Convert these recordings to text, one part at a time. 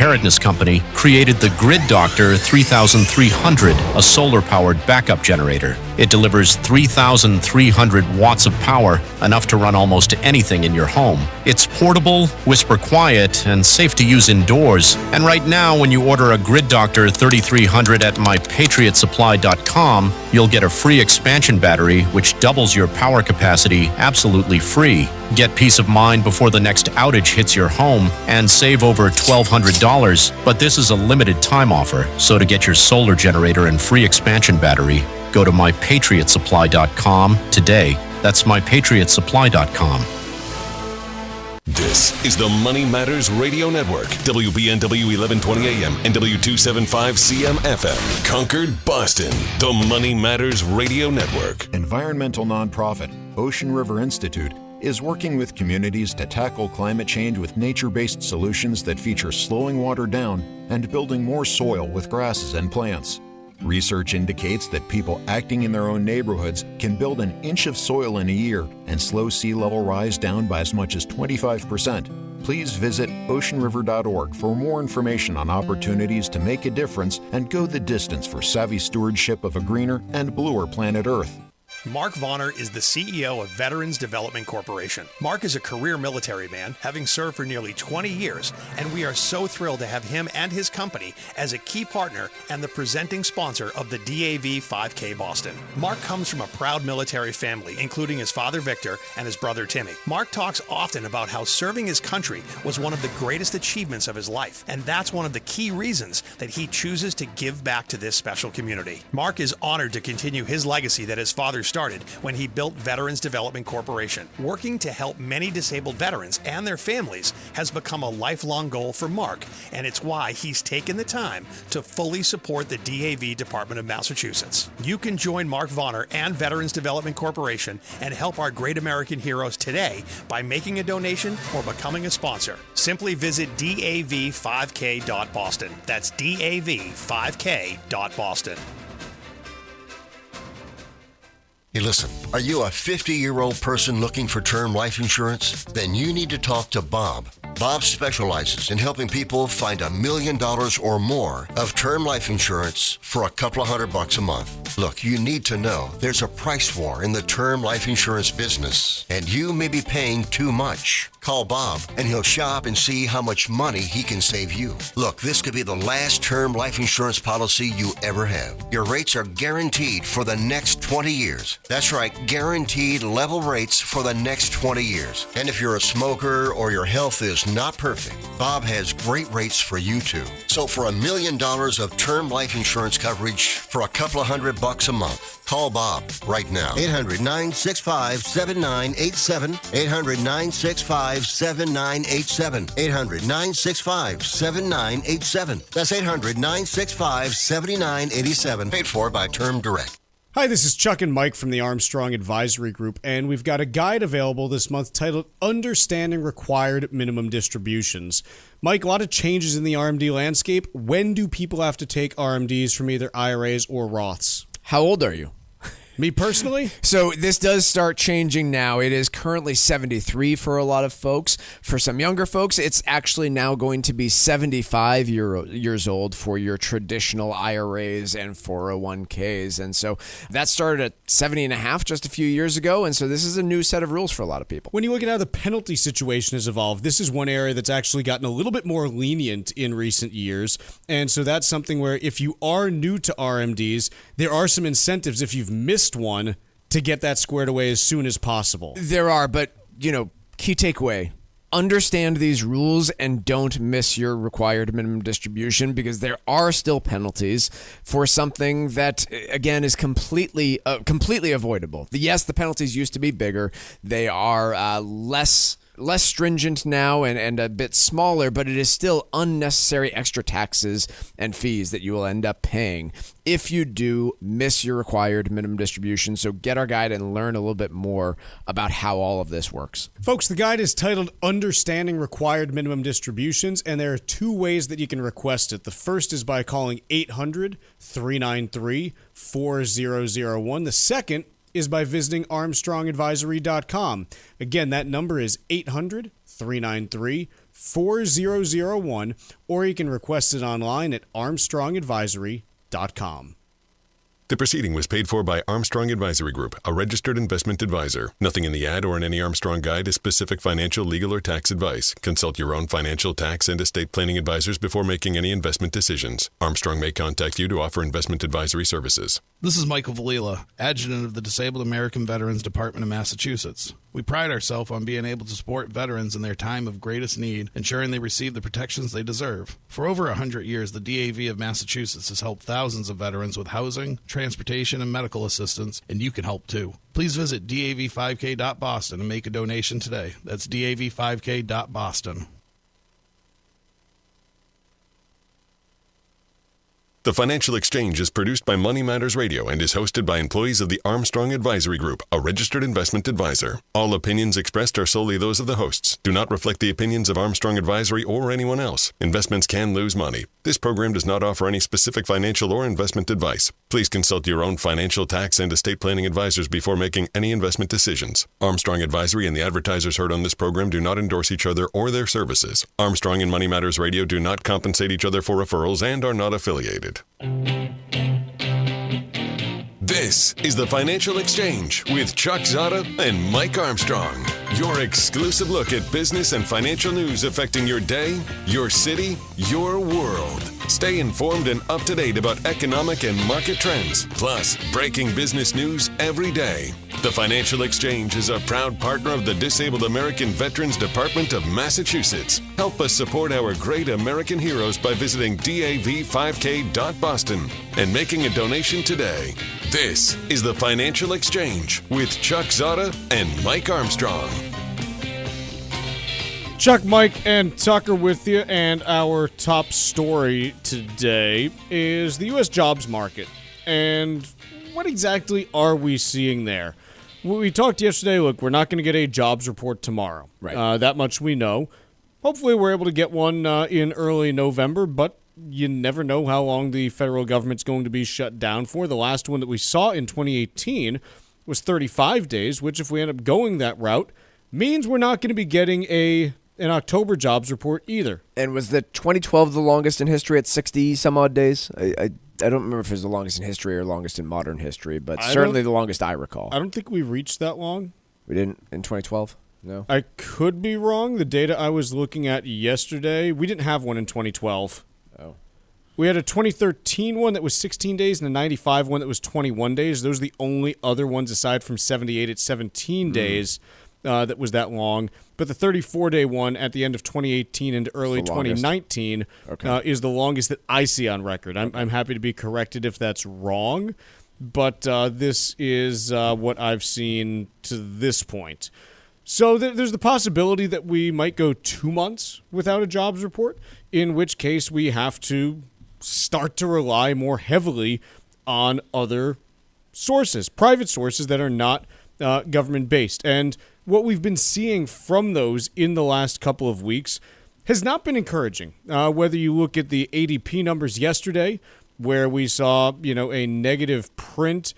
preparedness company, created the Grid Doctor 3300, a solar-powered backup generator. It delivers 3,300 watts of power, enough to run almost anything in your home. It's portable, whisper quiet, and safe to use indoors. And right now, when you order a Grid Doctor 3300 at mypatriotsupply.com, you'll get a free expansion battery, which doubles your power capacity absolutely free. Get peace of mind before the next outage hits your home and save over $1,200. But this is a limited time offer, so to get your solar generator and free expansion battery, go to mypatriotsupply.com today. That's mypatriotsupply.com. This is the Money Matters Radio Network, WBNW 1120 AM and W275 CM FM. Concord, Boston, the Money Matters Radio Network. Environmental nonprofit Ocean River Institute is working with communities to tackle climate change with nature-based solutions that feature slowing water down and building more soil with grasses and plants. Research indicates that people acting in their own neighborhoods can build an inch of soil in a year and slow sea level rise down by as much as 25%. Please visit oceanriver.org for more information on opportunities to make a difference and go the distance for savvy stewardship of a greener and bluer planet Earth. Mark Vonner is the CEO of Veterans Development Corporation. Mark is a career military man, having served for nearly 20 years, and we are so thrilled to have him and his company as a key partner and the presenting sponsor of the DAV 5K Boston. Mark comes from a proud military family, including his father Victor and his brother Timmy. Mark talks often about how serving his country was one of the greatest achievements of his life, and that's one of the key reasons that he chooses to give back to this special community. Mark is honored to continue his legacy that his father started when he built Veterans Development Corporation. Working to help many disabled veterans and their families has become a lifelong goal for Mark, and it's why he's taken the time to fully support the DAV Department of Massachusetts. You can join Mark Vonner and Veterans Development Corporation and help our great American heroes today by making a donation or becoming a sponsor. Simply visit dav5k.boston. That's dav5k.boston. Hey, listen, are you a 50-year-old person looking for term life insurance? Then you need to talk to Bob. Bob specializes in helping people find $1 million or more of term life insurance for a couple of $100 a month. Look, you need to know there's a price war in the term life insurance business, and you may be paying too much. Call Bob, and he'll shop and see how much money he can save you. Look, this could be the last term life insurance policy you ever have. Your rates are guaranteed for the next 20 years. That's right, guaranteed level rates for the next 20 years. And if you're a smoker or your health is not perfect, Bob has great rates for you too. So for $1 million of term life insurance coverage for a couple of $100 a month, call Bob right now. 800-965-7987. 800-965-7987. 800-965-7987. That's 800-965-7987. Paid for by Term Direct. Hi, this is Chuck and Mike from the Armstrong Advisory Group, and we've got a guide available this month titled Understanding Required Minimum Distributions. Mike, a lot of changes in the RMD landscape. When do people have to take RMDs from either IRAs or Roths? How old are you? Me personally? So this does start changing now. It is currently 73 for a lot of folks. For some younger folks, it's actually now going to be 75 years old for your traditional IRAs and 401ks. And so that started at 70 and a half just a few years ago. And so this is a new set of rules for a lot of people. When you look at how the penalty situation has evolved, this is one area that's actually gotten a little bit more lenient in recent years. And so that's something where if you are new to RMDs, there are some incentives if you've missed one to get that squared away as soon as possible. There are, but, key takeaway. Understand these rules and don't miss your required minimum distribution, because there are still penalties for something that, again, is completely avoidable. Yes, the penalties used to be bigger. They are less stringent now and a bit smaller, but it is still unnecessary extra taxes and fees that you will end up paying if you do miss your required minimum distribution. So get our guide and learn a little bit more about how all of this works. Folks, the guide is titled Understanding Required Minimum Distributions, and there are two ways that you can request it. The first is by calling 800-393-4001. The second is by visiting armstrongadvisory.com. Again, that number is 800-393-4001. 4001, or you can request it online at armstrongadvisory.com. The proceeding was paid for by Armstrong Advisory Group, a registered investment advisor. Nothing in the ad or in any Armstrong guide is specific financial, legal, or tax advice. Consult your own financial, tax, and estate planning advisors before making any investment decisions. Armstrong may contact you to offer investment advisory services. This is Michael Valila, Adjutant of the Disabled American Veterans Department of Massachusetts. We pride ourselves on being able to support veterans in their time of greatest need, ensuring they receive the protections they deserve. For over 100 years, the DAV of Massachusetts has helped thousands of veterans with housing, transportation, and medical assistance, and you can help too. Please visit dav5k.boston and make a donation today. That's dav5k.boston. The Financial Exchange is produced by Money Matters Radio and is hosted by employees of the Armstrong Advisory Group, a registered investment advisor. All opinions expressed are solely those of the hosts, do not reflect the opinions of Armstrong Advisory or anyone else. Investments can lose money. This program does not offer any specific financial or investment advice. Please consult your own financial, tax, and estate planning advisors before making any investment decisions. Armstrong Advisory and the advertisers heard on this program do not endorse each other or their services. Armstrong and Money Matters Radio do not compensate each other for referrals and are not affiliated. This is the Financial Exchange with Chuck Zodda and Mike Armstrong. Your exclusive look at business and financial news affecting your day, your city, your world. Stay informed and up to date about economic and market trends, plus breaking business news every day. The Financial Exchange is a proud partner of the Disabled American Veterans Department of Massachusetts. Help us support our great American heroes by visiting dav5k.boston and making a donation today. This is the Financial Exchange with Chuck Zodda and Mike Armstrong. Chuck, Mike, and Tucker with you, and our top story today is the U.S. jobs market. And what exactly are we seeing there? We talked yesterday, look, we're not going to get a jobs report tomorrow. Right. That much we know. Hopefully we're able to get one in early November, but you never know how long the federal government's going to be shut down for. The last one that we saw in 2018 was 35 days, which if we end up going that route, means we're not going to be getting an October jobs report either. And was the 2012 the longest in history at 60 some odd days? I don't remember if it was the longest in history or longest in modern history, but certainly the longest I recall. I don't think we reached that long. We didn't in 2012? No. I could be wrong. The data I was looking at yesterday, we didn't have one in 2012. Oh. We had a 2013 one that was 16 days and a 95 one that was 21 days. Those are the only other ones aside from 78 at 17 days that was that long. But the 34-day one at the end of 2018 into early 2019 is the longest that I see on record. I'm happy to be corrected if that's wrong, but this is what I've seen to this point. So there's the possibility that we might go 2 months without a jobs report, in which case we have to start to rely more heavily on other sources, private sources that are not government-based. And what we've been seeing from those in the last couple of weeks has not been encouraging. Whether you look at the ADP numbers yesterday, where we saw, a negative print,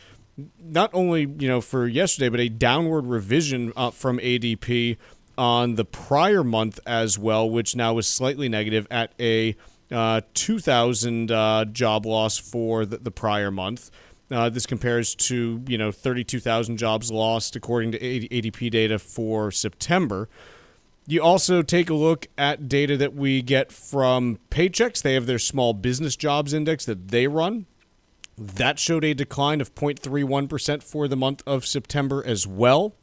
not only, for yesterday, but a downward revision from ADP on the prior month as well, which now is slightly negative at a 2,000 job loss for the prior month. This compares to, 32,000 jobs lost according to ADP data for September. You also take a look at data that we get from Paychex. They have their small business jobs index that they run. That showed a decline of 0.31% for the month of September as well.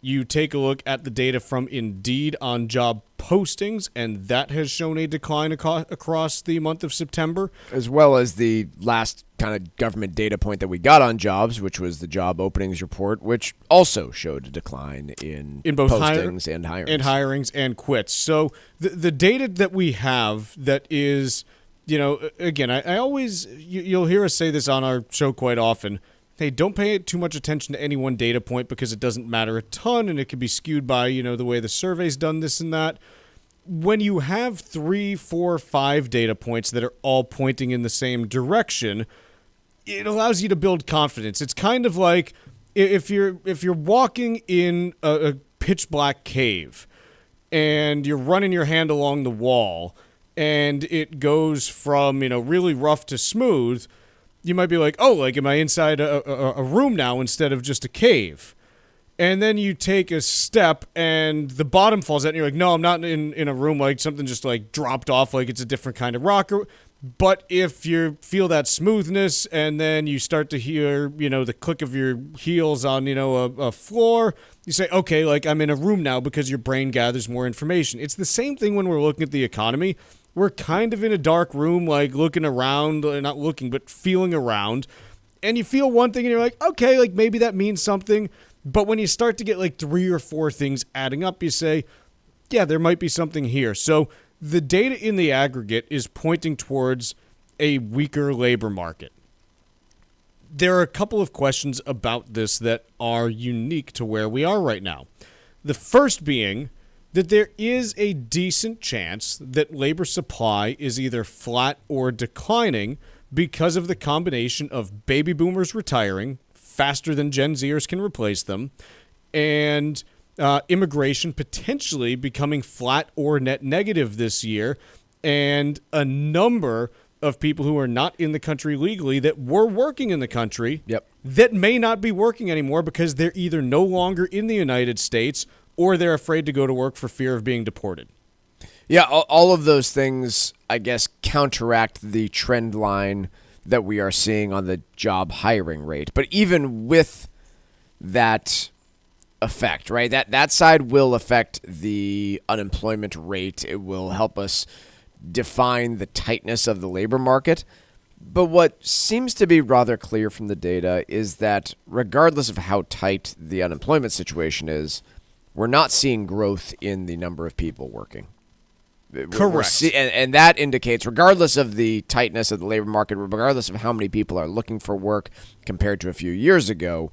You take a look at the data from Indeed on job postings, and that has shown a decline across the month of September. As well as the last kind of government data point that we got on jobs, which was the job openings report, which also showed a decline in both postings and hirings. And hirings and quits. So the data that we have that is, again, I always, you'll hear us say this on our show quite often, hey, don't pay too much attention to any one data point because it doesn't matter a ton and it can be skewed by, the way the survey's done this and that. When you have 3, 4, 5 data points that are all pointing in the same direction, it allows you to build confidence. It's kind of like if you're walking in a pitch black cave, and you're running your hand along the wall, and it goes from, really rough to smooth, you might be like, oh, like, am I inside a room now instead of just a cave? And then you take a step and the bottom falls out and you're like, no, I'm not in a room, like something just like dropped off, like it's a different kind of rock. But if you feel that smoothness and then you start to hear, the click of your heels on, a floor, you say, okay, like I'm in a room now, because your brain gathers more information. It's the same thing when we're looking at the economy. We're kind of in a dark room, like looking around, not looking, but feeling around. And you feel one thing and you're like, okay, like maybe that means something. But when you start to get like 3 or 4 things adding up, you say, yeah, there might be something here. So the data in the aggregate is pointing towards a weaker labor market. There are a couple of questions about this that are unique to where we are right now. The first being that there is a decent chance that labor supply is either flat or declining because of the combination of baby boomers retiring faster than Gen Zers can replace them, and immigration potentially becoming flat or net negative this year, and a number of people who are not in the country legally that were working in the country that may not be working anymore because they're either no longer in the United States or they're afraid to go to work for fear of being deported. Yeah, all of those things, I guess, counteract the trend line that we are seeing on the job hiring rate. But even with that effect, right, that side will affect the unemployment rate. It will help us define the tightness of the labor market. But what seems to be rather clear from the data is that regardless of how tight the unemployment situation is, we're not seeing growth in the number of people working. Correct. And that indicates, regardless of the tightness of the labor market, regardless of how many people are looking for work compared to a few years ago,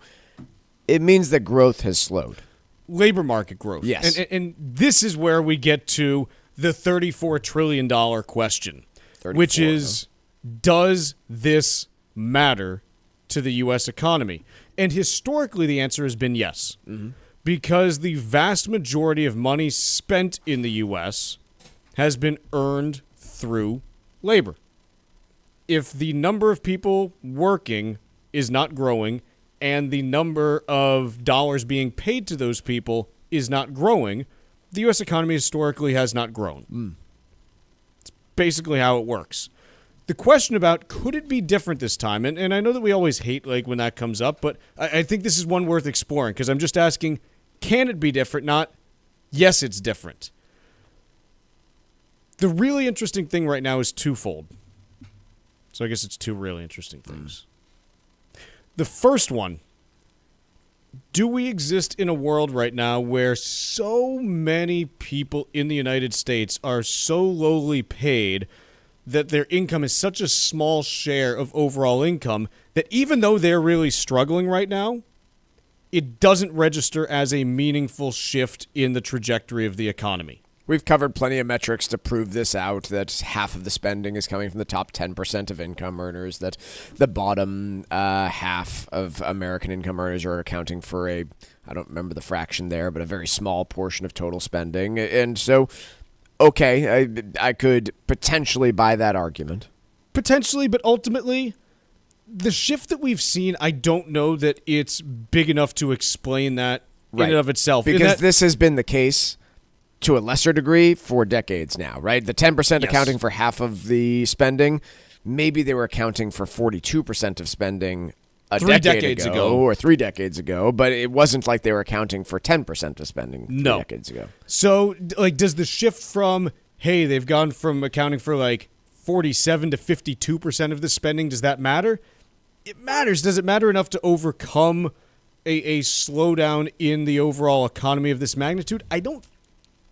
it means that growth has slowed. Labor market growth. Yes. And this is where we get to the $34 trillion question, 34, which is, does this matter to the U.S. economy? And historically, the answer has been yes, because the vast majority of money spent in the U.S. has been earned through labor. If the number of people working is not growing and the number of dollars being paid to those people is not growing, the U.S. economy historically has not grown. It's basically how it works. The question about could it be different this time, and I know that we always hate like when that comes up, but I think this is one worth exploring, because I'm just asking, can it be different? Not, yes, it's different. The really interesting thing right now is twofold. So I guess it's two really interesting things. The first one, do we exist in a world right now where so many people in the United States are so lowly paid that their income is such a small share of overall income that even though they're really struggling right now, it doesn't register as a meaningful shift in the trajectory of the economy? We've covered plenty of metrics to prove this out, that half of the spending is coming from the top 10% of income earners, that the bottom half of American income earners are accounting for I don't remember the fraction there, but a very small portion of total spending. And so, okay, I could potentially buy that argument. Potentially, but ultimately, the shift that we've seen, I don't know that it's big enough to explain that in and of itself. Because this has been the case to a lesser degree for decades now, right? The 10% accounting for half of the spending, maybe they were accounting for 42% of spending a decade ago or 3 decades ago, but it wasn't like they were accounting for 10% of spending 3 decades ago. So, like, does the shift from, hey, they've gone from accounting for like 47 to 52% of the spending, does that matter? It matters. Does it matter enough to overcome a slowdown in the overall economy of this magnitude? I don't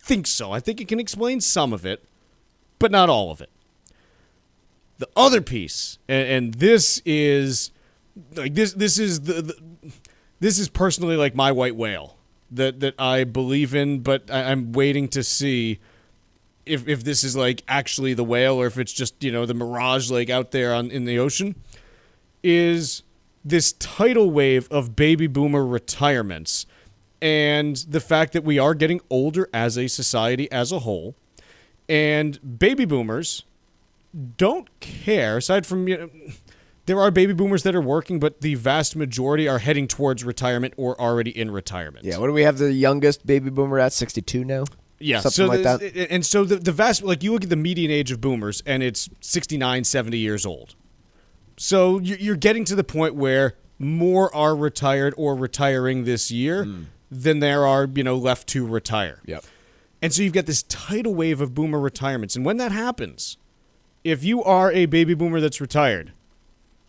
think so. I think it can explain some of it, but not all of it. The other piece, and this is like this is this is personally like my white whale that I believe in, but I'm waiting to see if this is like actually the whale or if it's just, the mirage like out there in the ocean, is this tidal wave of baby boomer retirements and the fact that we are getting older as a society as a whole, and baby boomers don't care, aside from, there are baby boomers that are working, but the vast majority are heading towards retirement or already in retirement. Yeah, what do we have the youngest baby boomer at, 62 now? Yeah, something like that. And so the vast, like, you look at the median age of boomers, and it's 69, 70 years old. So you're getting to the point where more are retired or retiring this year than there are, left to retire. Yep. And so you've got this tidal wave of boomer retirements. And when that happens, if you are a baby boomer that's retired,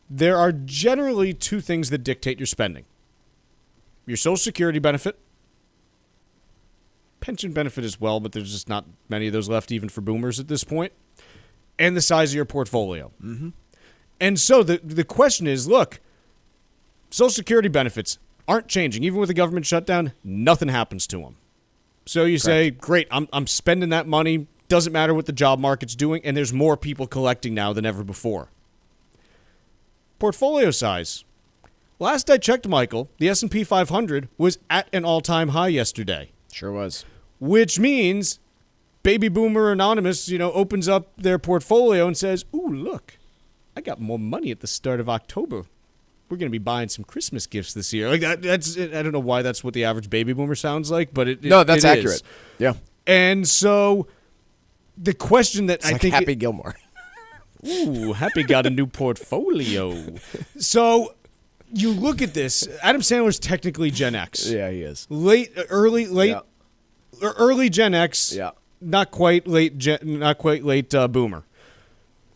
there are generally two things that dictate your spending. Your Social Security benefit, pension benefit as well, but there's just not many of those left even for boomers at this point, and the size of your portfolio. Mm-hmm. And so the question is, look, Social Security benefits aren't changing. Even with the government shutdown, nothing happens to them. So you say, great, I'm spending that money, doesn't matter what the job market's doing, and there's more people collecting now than ever before. Portfolio size. Last I checked, Michael, the S&P 500 was at an all-time high yesterday. Sure was. Which means Baby Boomer Anonymous, opens up their portfolio and says, ooh, look, I got more money at the start of October. We're going to be buying some Christmas gifts this year. Like that's I don't know why that's what the average baby boomer sounds like, but no, that's accurate. Is. Yeah. And so the question that I think Happy Gilmore. Ooh, Happy got a new portfolio. So you look at this. Adam Sandler's technically Gen X. Yeah, he is. Early Gen X. Yeah. Not quite late boomer.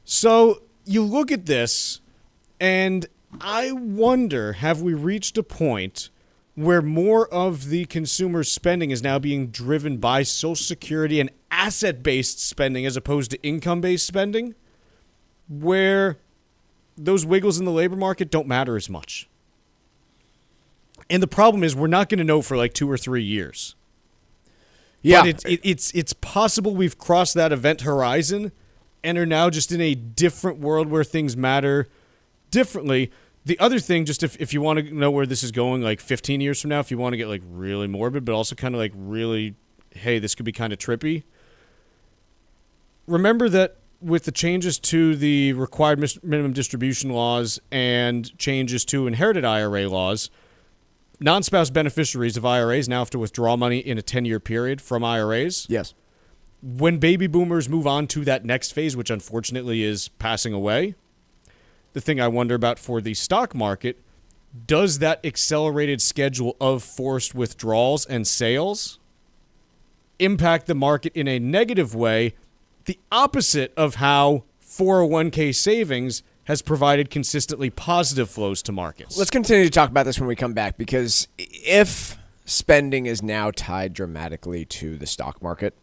So you look at this, and I wonder, have we reached a point where more of the consumer spending is now being driven by Social Security and asset-based spending as opposed to income-based spending, where those wiggles in the labor market don't matter as much? And the problem is we're not going to know for like 2 or 3 years. Yeah. But it's possible we've crossed that event horizon and are now just in a different world where things matter differently. The other thing, just if you want to know where this is going like 15 years from now, if you want to get like really morbid, but also kind of like really, hey, this could be kind of trippy. Remember that with the changes to the required minimum distribution laws and changes to inherited IRA laws, non-spouse beneficiaries of IRAs now have to withdraw money in a 10-year period from IRAs. Yes. When baby boomers move on to that next phase, which unfortunately is passing away, the thing I wonder about for the stock market, does that accelerated schedule of forced withdrawals and sales impact the market in a negative way, the opposite of how 401k savings has provided consistently positive flows to markets? Let's continue to talk about this when we come back, because if spending is now tied dramatically to the stock market,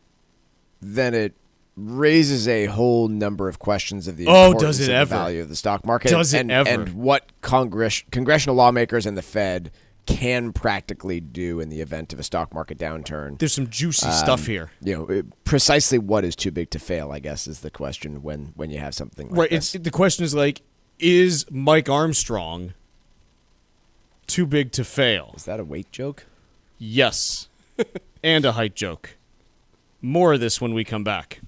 then it raises a whole number of questions of the importance of the value of the stock market. And what congressional lawmakers and the Fed can practically do in the event of a stock market downturn. There's some juicy stuff here. Precisely what is too big to fail, I guess, is the question when you have something like this. The question is like, is Mike Armstrong too big to fail? Is that a weight joke? Yes. And a height joke. More of this when we come back.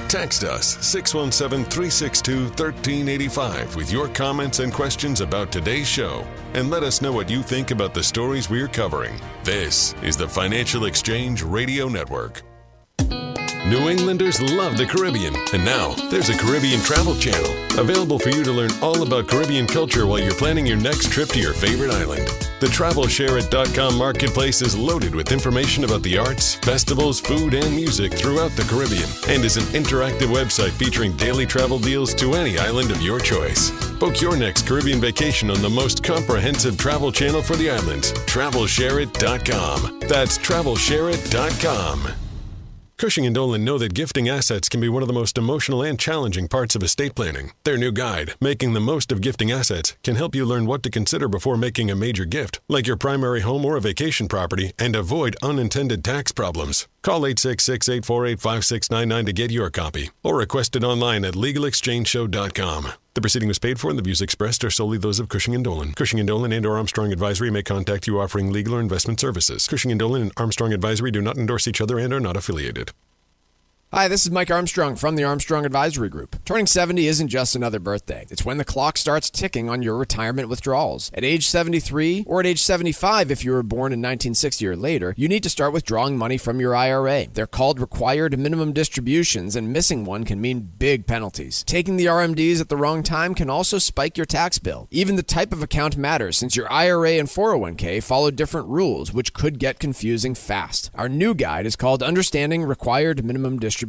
Text us 617-362-1385 with your comments and questions about today's show, and let us know what you think about the stories we're covering. This is the Financial Exchange Radio Network. New Englanders love the Caribbean, and now there's a Caribbean travel channel available for you to learn all about Caribbean culture while you're planning your next trip to your favorite island. The TravelShareIt.com marketplace is loaded with information about the arts, festivals, food, and music throughout the Caribbean, and is an interactive website featuring daily travel deals to any island of your choice. Book your next Caribbean vacation on the most comprehensive travel channel for the islands, TravelShareIt.com. That's TravelShareIt.com. Cushing & Dolan know that gifting assets can be one of the most emotional and challenging parts of estate planning. Their new guide, Making the Most of Gifting Assets, can help you learn what to consider before making a major gift, like your primary home or a vacation property, and avoid unintended tax problems. Call 866-848-5699 to get your copy or request it online at LegalExchangeShow.com. The proceeding was paid for and the views expressed are solely those of Cushing & Dolan. Cushing & Dolan and or Armstrong Advisory may contact you offering legal or investment services. Cushing & Dolan and Armstrong Advisory do not endorse each other and are not affiliated. Hi, this is Mike Armstrong from the Armstrong Advisory Group. Turning 70 isn't just another birthday. It's when the clock starts ticking on your retirement withdrawals. At age 73 or at age 75 if you were born in 1960 or later, you need to start withdrawing money from your IRA. They're called required minimum distributions, and missing one can mean big penalties. Taking the RMDs at the wrong time can also spike your tax bill. Even the type of account matters, since your IRA and 401k follow different rules, which could get confusing fast. Our new guide is called Understanding Required Minimum Distributions.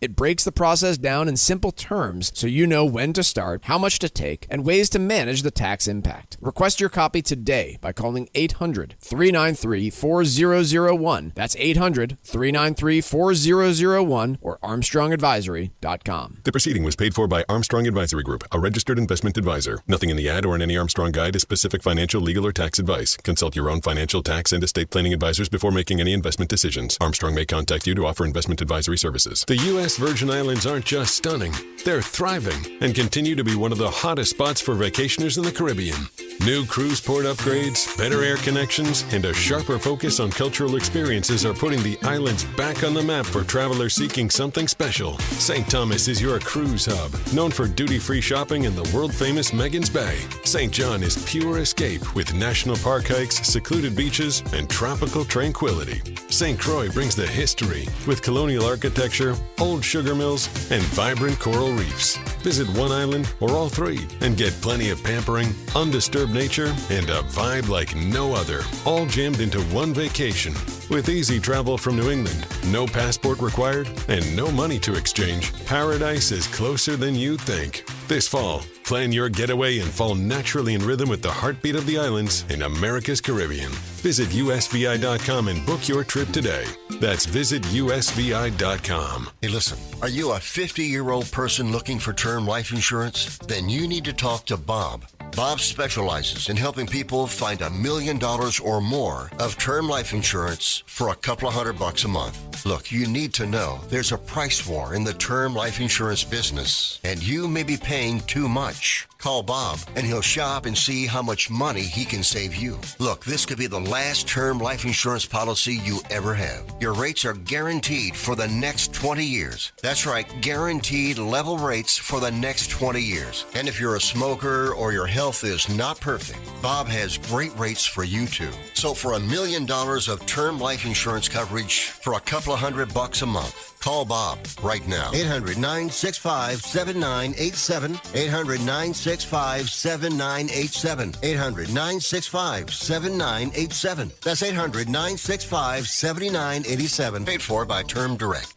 It breaks the process down in simple terms so you know when to start, how much to take, and ways to manage the tax impact. Request your copy today by calling 800-393-4001. That's 800-393-4001 or ArmstrongAdvisory.com. The proceeding was paid for by Armstrong Advisory Group, a registered investment advisor. Nothing in the ad or in any Armstrong guide is specific financial, legal, or tax advice. Consult your own financial, tax, and estate planning advisors before making any investment decisions. Armstrong may contact you to offer investment advisory services. The U.S. Virgin Islands aren't just stunning, they're thriving and continue to be one of the hottest spots for vacationers in the Caribbean. New cruise port upgrades, better air connections, and a sharper focus on cultural experiences are putting the islands back on the map for travelers seeking something special. St. Thomas is your cruise hub, known for duty-free shopping in the world-famous Megan's Bay. St. John is pure escape with national park hikes, secluded beaches, and tropical tranquility. St. Croix brings the history with colonial architecture, old sugar mills, and vibrant coral reefs. Visit one island or all three and get plenty of pampering, undisturbed nature, and a vibe like no other, all jammed into one vacation. With easy travel from New England, no passport required, and no money to exchange, paradise is closer than you think. This fall, plan your getaway and fall naturally in rhythm with the heartbeat of the islands in America's Caribbean. Visit USVI.com and book your trip today. That's visitusvi.com. Hey, listen, are you a 50-year-old person looking for term life insurance? Then you need to talk to Bob. Bob specializes in helping people find $1 million or more of term life insurance for a couple of $100 a month. Look, you need to know there's a price war in the term life insurance business, and you may be paying too much. Call Bob, and he'll shop and see how much money he can save you. Look, this could be the last term life insurance policy you ever have. Your rates are guaranteed for the next 20 years. That's right, guaranteed level rates for the next 20 years. And if you're a smoker or your health is not perfect, Bob has great rates for you too. So for $1 million of term life insurance coverage for a couple of $100 a month, call Bob right now. 800-965-7987. 800-965-7987. 800-965-7987. That's 800-965-7987. Paid for by Term Direct.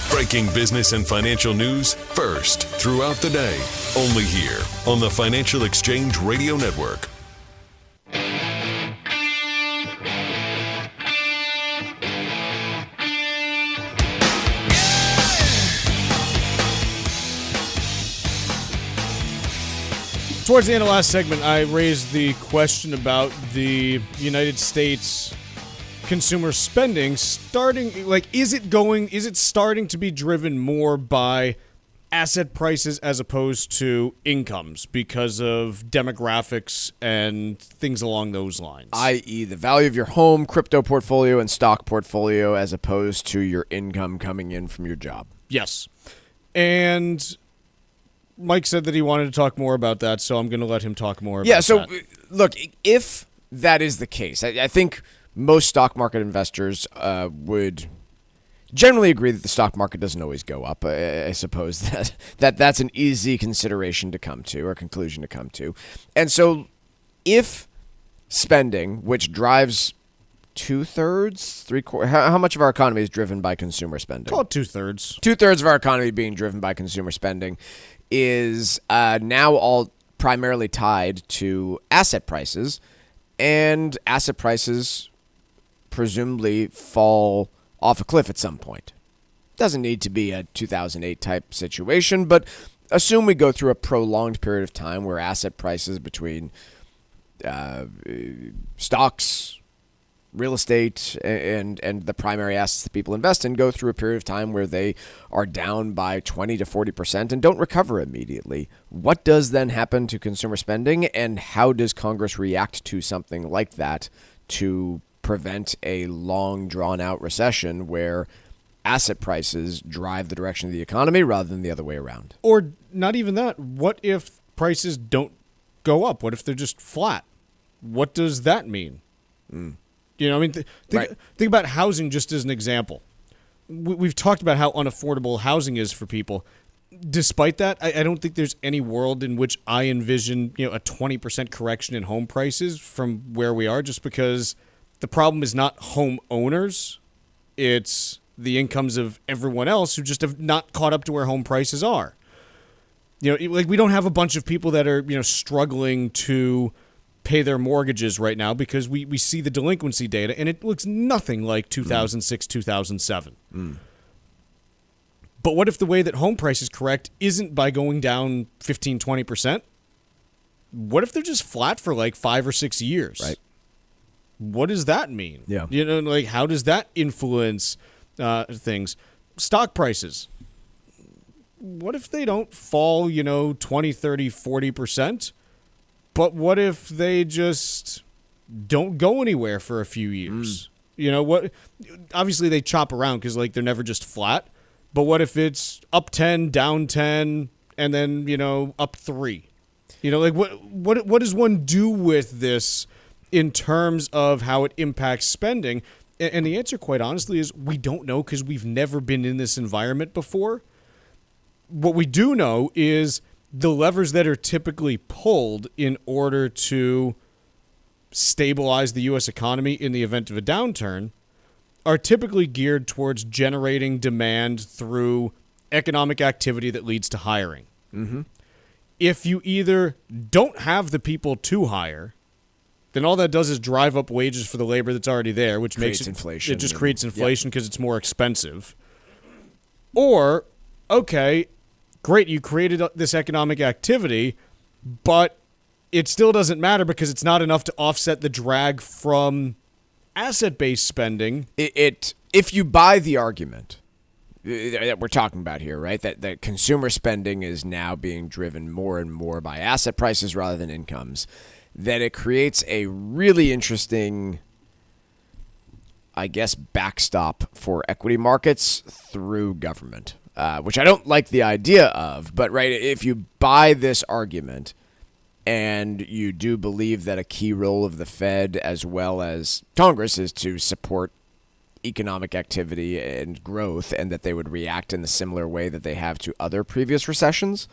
Breaking business and financial news first throughout the day. Only here on the Financial Exchange Radio Network. Towards the end of last segment, I raised the question about the United States consumer spending starting, like, is it starting to be driven more by asset prices as opposed to incomes because of demographics and things along those lines? I.e. the value of your home, crypto portfolio, and stock portfolio as opposed to your income coming in from your job. Yes. And Mike said that he wanted to talk more about that, so I'm going to let him talk more about that. Yeah, so look, if that is the case, I think most stock market investors would generally agree that the stock market doesn't always go up. I suppose that's an easy consideration to come to, or conclusion to come to. And so if spending, which drives 2/3, 3/4, how much of our economy is driven by consumer spending? Call it 2/3. 2/3 of our economy being driven by consumer spending is now all primarily tied to asset prices, and asset prices presumably fall off a cliff at some point. Doesn't need to be a 2008 type situation, but assume we go through a prolonged period of time where asset prices between stocks, real estate, and the primary assets that people invest in go through a period of time where they are down by 20 to 40% and don't recover immediately. What does then happen to consumer spending, and how does Congress react to something like that to prevent a long, drawn-out recession where asset prices drive the direction of the economy rather than the other way around? Or not even that. What if prices don't go up? What if they're just flat? What does that mean? You know, I mean, think about housing just as an example. We've talked about how unaffordable housing is for people. Despite that, I don't think there's any world in which I envision, a 20% correction in home prices from where we are, just because the problem is not homeowners. It's the incomes of everyone else who just have not caught up to where home prices are. Like, we don't have a bunch of people that are, struggling to pay their mortgages right now because we see the delinquency data and it looks nothing like 2006, 2007. But what if the way that home prices correct isn't by going down 15, 20%? What if they're just flat for like 5 or 6 years? Right. What does that mean? Yeah. Like, how does that influence things? Stock prices. What if they don't fall, 20, 30, 40%? But what if they just don't go anywhere for a few years? What? Obviously, they chop around because, like, they're never just flat. But what if it's up 10, down 10, and then, up 3? Like, what does one do with this in terms of how it impacts spending? And the answer, quite honestly, is we don't know because we've never been in this environment before. What we do know is the levers that are typically pulled in order to stabilize the U.S. economy in the event of a downturn are typically geared towards generating demand through economic activity that leads to hiring. If you either don't have the people to hire, then all that does is drive up wages for the labor that's already there, which makes inflation. It just creates inflation because it's more expensive. Or, okay, great, you created this economic activity, but it still doesn't matter because it's not enough to offset the drag from asset-based spending. If you buy the argument that we're talking about here, right, that consumer spending is now being driven more and more by asset prices rather than incomes, that it creates a really interesting, I guess, backstop for equity markets through government. Which I don't like the idea of, but right, if you buy this argument and you do believe that a key role of the Fed as well as Congress is to support economic activity and growth, and that they would react in the similar way that they have to other previous recessions,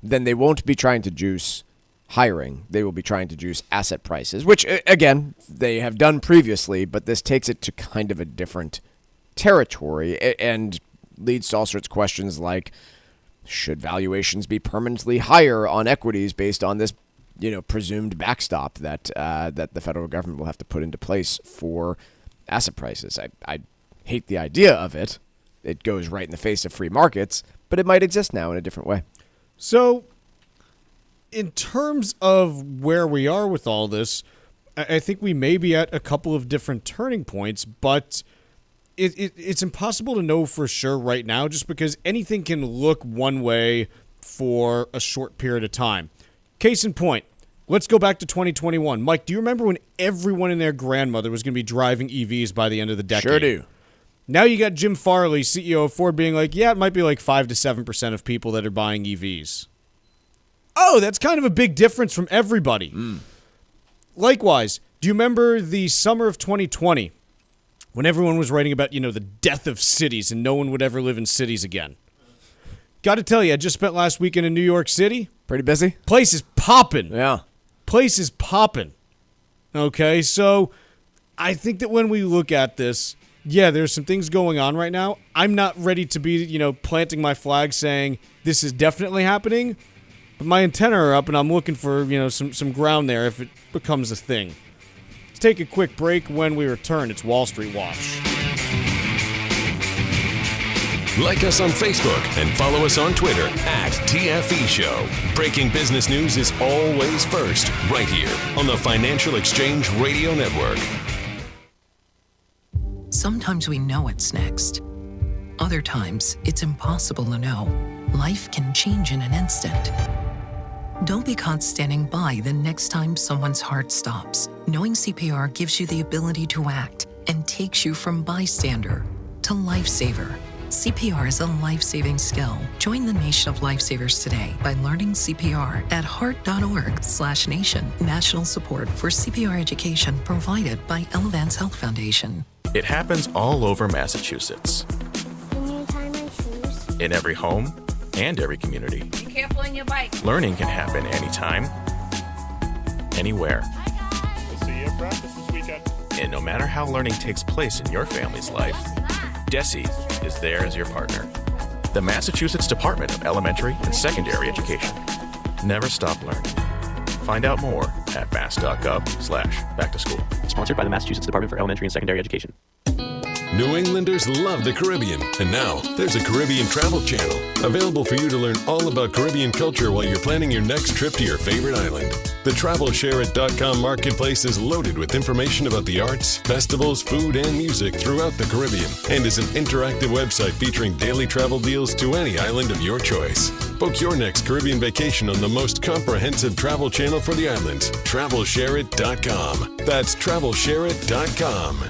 then they won't be trying to juice hiring. They will be trying to juice asset prices, which, again, they have done previously, but this takes it to kind of a different territory and leads to all sorts of questions like, should valuations be permanently higher on equities based on this, presumed backstop that the federal government will have to put into place for asset prices? I hate the idea of it. It goes right in the face of free markets, but it might exist now in a different way. So, in terms of where we are with all this, I think we may be at a couple of different turning points, but it's impossible to know for sure right now just because anything can look one way for a short period of time. Case in point, let's go back to 2021. Mike, do you remember when everyone and their grandmother was going to be driving EVs by the end of the decade? Sure do. Now you got Jim Farley, CEO of Ford, being like, yeah, it might be like 5 to 7% of people that are buying EVs. Oh, that's kind of a big difference from everybody. Likewise, do you remember the summer of 2020 when everyone was writing about, the death of cities and no one would ever live in cities again? Got to tell you, I just spent last weekend in New York City. Pretty busy? Place is popping. Yeah. Place is popping. Okay, so I think that when we look at this, yeah, there's some things going on right now. I'm not ready to be, planting my flag saying this is definitely happening, but my antennae are up and I'm looking for, some ground there if it becomes a thing. Let's take a quick break. When we return, it's Wall Street Watch. Like us on Facebook and follow us on Twitter @TFE Show. Breaking business news is always first, right here on the Financial Exchange Radio Network. Sometimes we know it's next. Other times, it's impossible to know. Life can change in an instant. Don't be caught standing by the next time someone's heart stops. Knowing CPR gives you the ability to act and takes you from bystander to lifesaver. CPR is a life-saving skill. Join the nation of lifesavers today by learning CPR at heart.org/nation. National support for CPR education provided by Elevance Health Foundation. It happens all over Massachusetts. Can you tie my shoes? In every home and every community. Be careful on your bike. Learning can happen anytime, anywhere. Hi, guys. We'll see you at practice this weekend. And no matter how learning takes place in your family's life, DESE is there as your partner. The Massachusetts Department of Elementary and Secondary Education. Never stop learning. Find out more at mass.gov/back-to-school. Sponsored by the Massachusetts Department for Elementary and Secondary Education. New Englanders love the Caribbean, and now there's a Caribbean travel channel available for you to learn all about Caribbean culture while you're planning your next trip to your favorite island. The TravelShareIt.com marketplace is loaded with information about the arts, festivals, food, and music throughout the Caribbean, and is an interactive website featuring daily travel deals to any island of your choice. Book your next Caribbean vacation on the most comprehensive travel channel for the islands, TravelShareIt.com. That's TravelShareIt.com.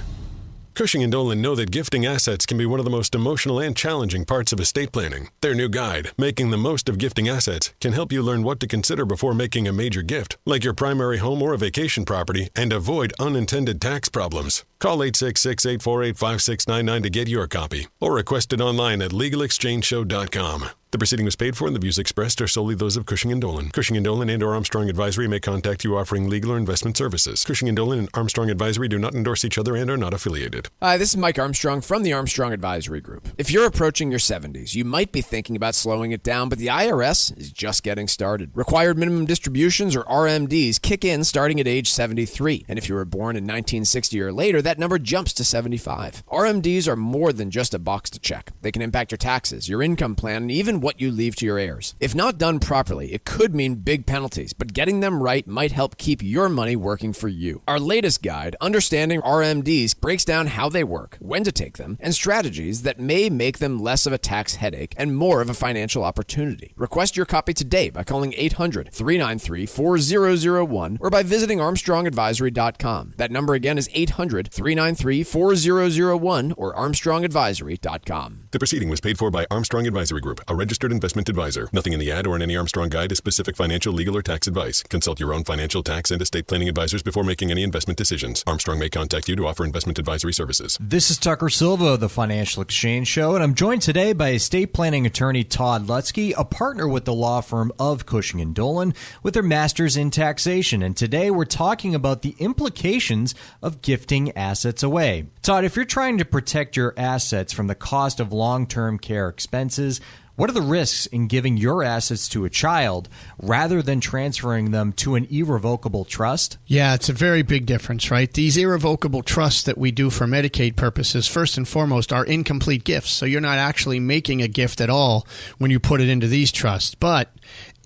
Cushing & Dolan know that gifting assets can be one of the most emotional and challenging parts of estate planning. Their new guide, Making the Most of Gifting Assets, can help you learn what to consider before making a major gift, like your primary home or a vacation property, and avoid unintended tax problems. Call 866-848-5699 to get your copy, or request it online at LegalExchangeShow.com. The proceeding was paid for and the views expressed are solely those of Cushing & Dolan. Cushing & Dolan and or Armstrong Advisory may contact you offering legal or investment services. Cushing & Dolan and Armstrong Advisory do not endorse each other and are not affiliated. Hi, this is Mike Armstrong from the Armstrong Advisory Group. If you're approaching your 70s, you might be thinking about slowing it down, but the IRS is just getting started. Required minimum distributions, or RMDs, kick in starting at age 73. And if you were born in 1960 or later, that number jumps to 75. RMDs are more than just a box to check. They can impact your taxes, your income plan, and even what you leave to your heirs. If not done properly, it could mean big penalties, but getting them right might help keep your money working for you. Our latest guide, Understanding RMDs, breaks down how they work, when to take them, and strategies that may make them less of a tax headache and more of a financial opportunity. Request your copy today by calling 800-393-4001 or by visiting ArmstrongAdvisory.com. That number again is 800-393-4001 or ArmstrongAdvisory.com. The proceeding was paid for by Armstrong Advisory Group, a registered investment advisor. Nothing in the ad or in any Armstrong guide is specific financial, legal, or tax advice. Consult your own financial, tax, and estate planning advisors before making any investment decisions. Armstrong may contact you to offer investment advisory services. This is Tucker Silva of the Financial Exchange Show, and I'm joined today by estate planning attorney Todd Lutzke, a partner with the law firm of Cushing & Dolan, with their master's in taxation. And today we're talking about the implications of gifting assets away. Todd, if you're trying to protect your assets from the cost of long-term care expenses, what are the risks in giving your assets to a child rather than transferring them to an irrevocable trust? Yeah, it's a very big difference, right? These irrevocable trusts that we do for Medicaid purposes, first and foremost, are incomplete gifts. So you're not actually making a gift at all when you put it into these trusts. But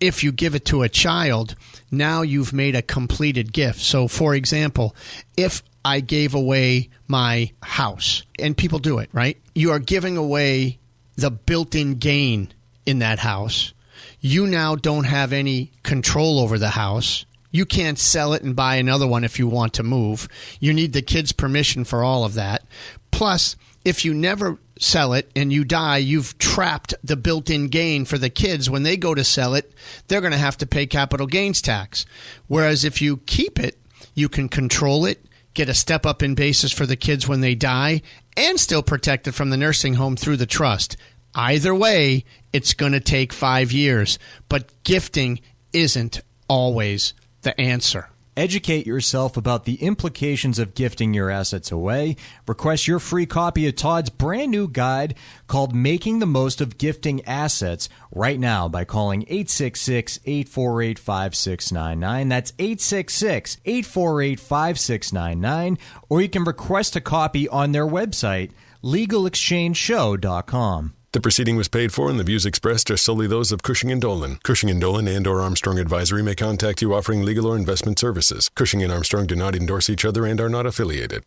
if you give it to a child, now you've made a completed gift. So, for example, if I gave away my house, and people do it, right? You are giving away the built-in gain in that house. You now don't have any control over the house. You can't sell it and buy another one if you want to move. You need the kid's permission for all of that. Plus, if you never sell it and you die, you've trapped the built-in gain for the kids. When they go to sell it, they're going to have to pay capital gains tax. Whereas if you keep it, you can control it, get a step-up in basis for the kids when they die, and still protect it from the nursing home through the trust. Either way, it's going to take 5 years. But gifting isn't always the answer. Educate yourself about the implications of gifting your assets away. Request your free copy of Todd's brand new guide called Making the Most of Gifting Assets right now by calling 866-848-5699. That's 866-848-5699. Or you can request a copy on their website, LegalExchangeShow.com. The proceeding was paid for and the views expressed are solely those of Cushing & Dolan. Cushing & Dolan and or Armstrong Advisory may contact you offering legal or investment services. Cushing & Armstrong do not endorse each other and are not affiliated.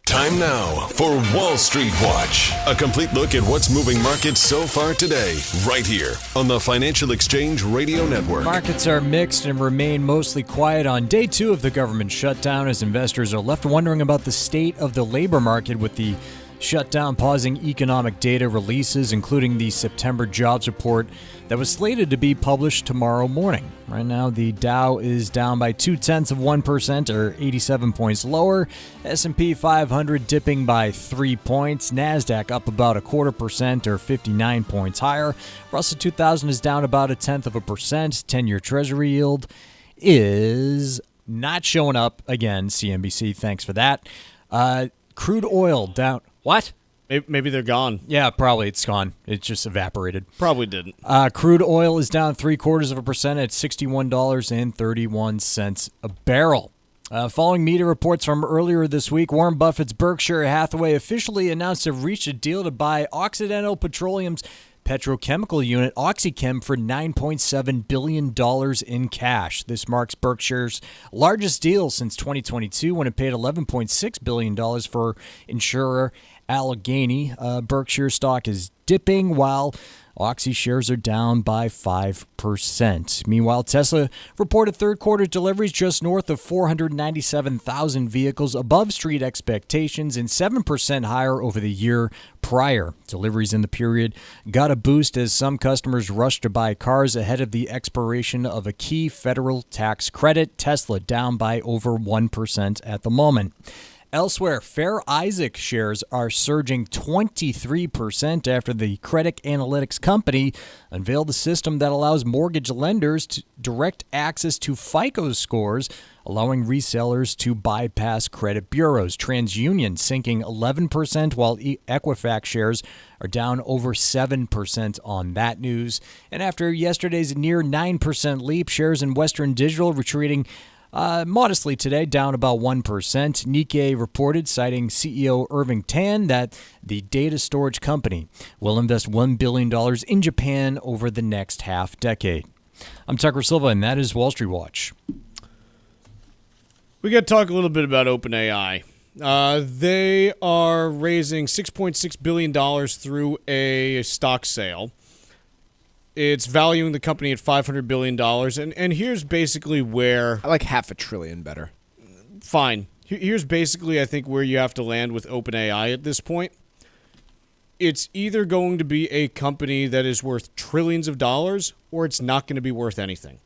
Time now for Wall Street Watch. A complete look at what's moving markets so far today, right here on the Financial Exchange Radio Network. Markets are mixed and remain mostly quiet on day 2 of the government shutdown as investors are left wondering about the state of the labor market with the shutdown pausing economic data releases, including the September jobs report that was slated to be published tomorrow morning. Right now, the Dow is down by 0.2%, or 87 points lower. S&P 500 dipping by 3 points. NASDAQ up about 0.25%, or 59 points higher. Russell 2000 is down about 0.1%. 10-year Treasury yield is not showing up again. CNBC, thanks for that. Crude oil down. What? Maybe they're gone. Yeah, probably it's gone. It just evaporated. Probably didn't. Crude oil is down 0.75% at $61.31 a barrel. Following media reports from earlier this week, Warren Buffett's Berkshire Hathaway officially announced to have reached a deal to buy Occidental Petroleum's petrochemical unit OxyChem for $9.7 billion in cash. This marks Berkshire's largest deal since 2022 when it paid $11.6 billion for insurer Allegheny. Berkshire stock is dipping while Oxy shares are down by 5%. Meanwhile, Tesla reported third quarter deliveries just north of 497,000 vehicles, above street expectations and 7% higher over the year prior. Deliveries in the period got a boost as some customers rushed to buy cars ahead of the expiration of a key federal tax credit. Tesla down by over 1% at the moment. Elsewhere, Fair Isaac shares are surging 23% after the credit analytics company unveiled a system that allows mortgage lenders to direct access to FICO scores, allowing resellers to bypass credit bureaus. TransUnion sinking 11%, while Equifax shares are down over 7% on that news. And after yesterday's near 9% leap, shares in Western Digital retreating modestly today, down about 1%. Nikkei reported, citing CEO Irving Tan, that the data storage company will invest $1 billion in Japan over the next half decade. I'm Tucker Silva, and that is Wall Street Watch. We got to talk a little bit about OpenAI. They are raising $6.6 billion through a stock sale. It's valuing the company at $500 billion. And here's basically where... I like $500 billion better. Fine. Here's basically, I think, where you have to land with OpenAI at this point. It's either going to be a company that is worth trillions of dollars, or it's not going to be worth anything.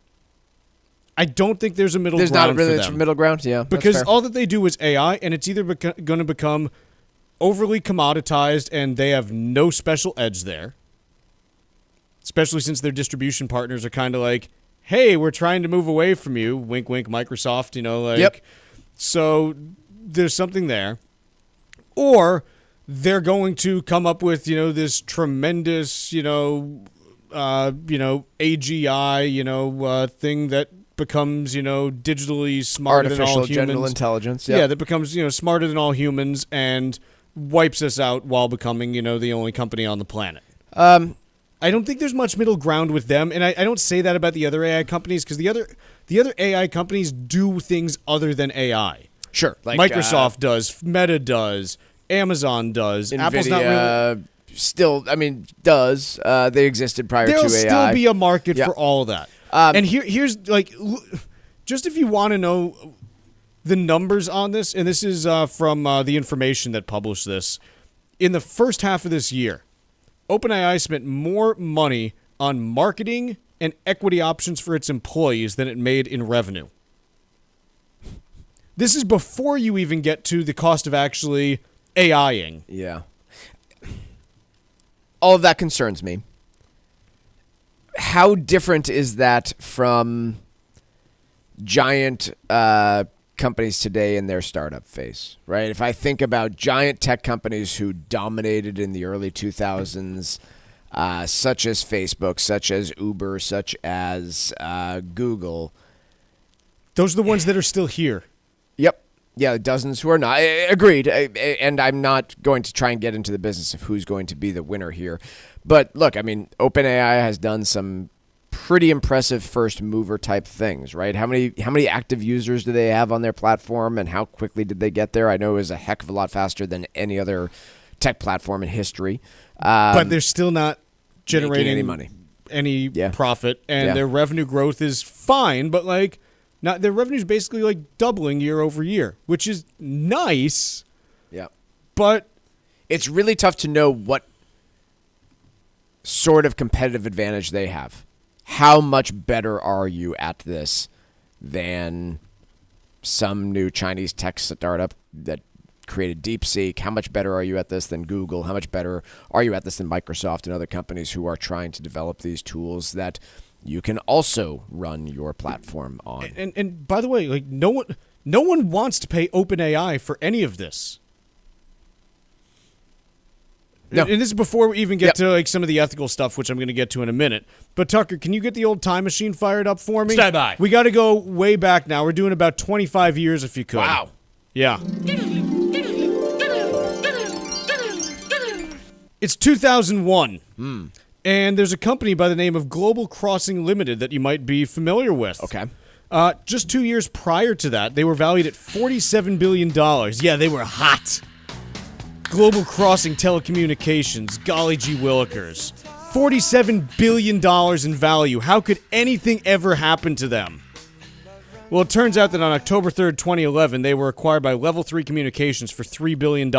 I don't think there's a middle ground for them. There's not really a middle ground, yeah. Because all that they do is AI, and it's either going to become overly commoditized, and they have no special edge there. Especially since their distribution partners are kind of like, hey, we're trying to move away from you. Wink, wink, Microsoft, Yep. So there's something there. Or they're going to come up with, this tremendous, AGI, thing that becomes, digitally smarter than all humans. Artificial general intelligence. Yeah, that becomes, smarter than all humans and wipes us out while becoming, the only company on the planet. I don't think there's much middle ground with them, and I don't say that about the other AI companies, because the other AI companies do things other than AI. Sure. Like Microsoft does, Meta does, Amazon does, NVIDIA Apple's not really... still, does. They existed prior to AI. There'll still be a market for all of that. And here's, just if you want to know the numbers on this, and this is from The Information that published this, in the first half of this year, OpenAI spent more money on marketing and equity options for its employees than it made in revenue. This is before you even get to the cost of actually AIing. Yeah. All of that concerns me. How different is that from giant companies today in their startup phase, right? If I think about giant tech companies who dominated in the early 2000s, such as Facebook, such as Uber, such as Google. Those are the ones that are still here. Yep. Yeah, dozens who are not. Agreed. And I'm not going to try and get into the business of who's going to be the winner here. But look, I mean, OpenAI has done some pretty impressive first mover type things, right? How many active users do they have on their platform, and how quickly did they get there? I know it was a heck of a lot faster than any other tech platform in history. But they're still not generating any money, any profit, and their revenue growth is fine, but like, not their revenue is basically like doubling year over year, which is nice. Yeah, but it's really tough to know what sort of competitive advantage they have. How much better are you at this than some new Chinese tech startup that created DeepSeek? How much better are you at this than Google? How much better are you at this than Microsoft and other companies who are trying to develop these tools that you can also run your platform on? And by the way, like no one wants to pay OpenAI for any of this. No. And this is before we even get to like some of the ethical stuff, which I'm going to get to in a minute. But Tucker, can you get the old time machine fired up for me? Stand by. We got to go way back now. We're doing about 25 years if you could. Wow. Yeah. It's 2001. And there's a company by the name of Global Crossing Limited that you might be familiar with. Okay. Just 2 years prior to that, they were valued at $47 billion. Yeah, they were hot. Global Crossing Telecommunications, golly gee willikers. $47 billion in value. How could anything ever happen to them? Well, it turns out that on October 3rd, 2011, they were acquired by Level 3 Communications for $3 billion,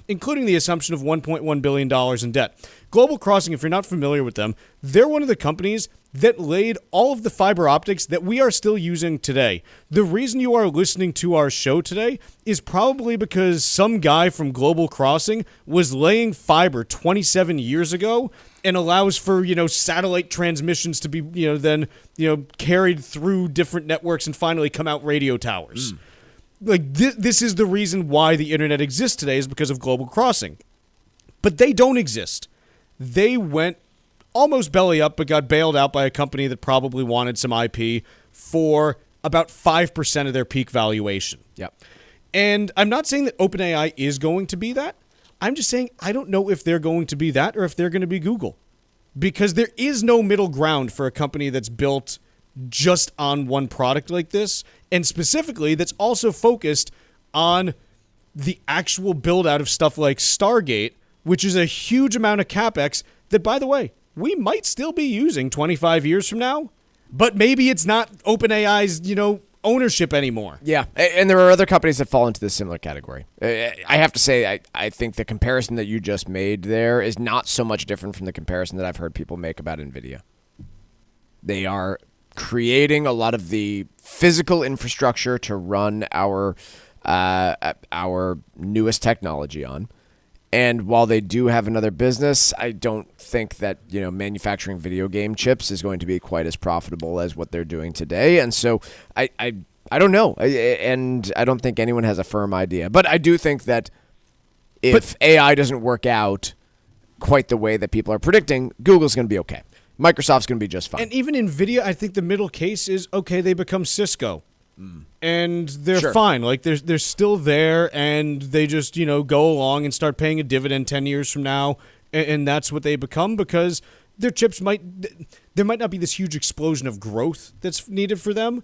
including the assumption of $1.1 billion in debt. Global Crossing, if you're not familiar with them, they're one of the companies that laid all of the fiber optics that we are still using today. The reason you are listening to our show today is probably because some guy from Global Crossing was laying fiber 27 years ago and allows for, satellite transmissions to be, then carried through different networks and finally come out radio towers. Like, this is the reason why the internet exists today, is because of Global Crossing. But they don't exist. They went almost belly up, but got bailed out by a company that probably wanted some IP for about 5% of their peak valuation. Yep. And I'm not saying that OpenAI is going to be that. I'm just saying I don't know if they're going to be that or if they're going to be Google. Because there is no middle ground for a company that's built just on one product like this, and specifically that's also focused on the actual build-out of stuff like Stargate, which is a huge amount of CapEx that, by the way, we might still be using 25 years from now, but maybe it's not OpenAI's, ownership anymore. Yeah, and there are other companies that fall into this similar category. I have to say, I think the comparison that you just made there is not so much different from the comparison that I've heard people make about NVIDIA. They are creating a lot of the physical infrastructure to run our newest technology on. And while they do have another business, I don't think that, manufacturing video game chips is going to be quite as profitable as what they're doing today. And so I don't know. And I don't think anyone has a firm idea. But I do think that if AI doesn't work out quite the way that people are predicting, Google's going to be okay. Microsoft's going to be just fine. And even NVIDIA, I think the middle case is, okay, they become Cisco. And they're fine. Like, they're still there, and they just, go along and start paying a dividend 10 years from now, and that's what they become, because their chips there might not be this huge explosion of growth that's needed for them,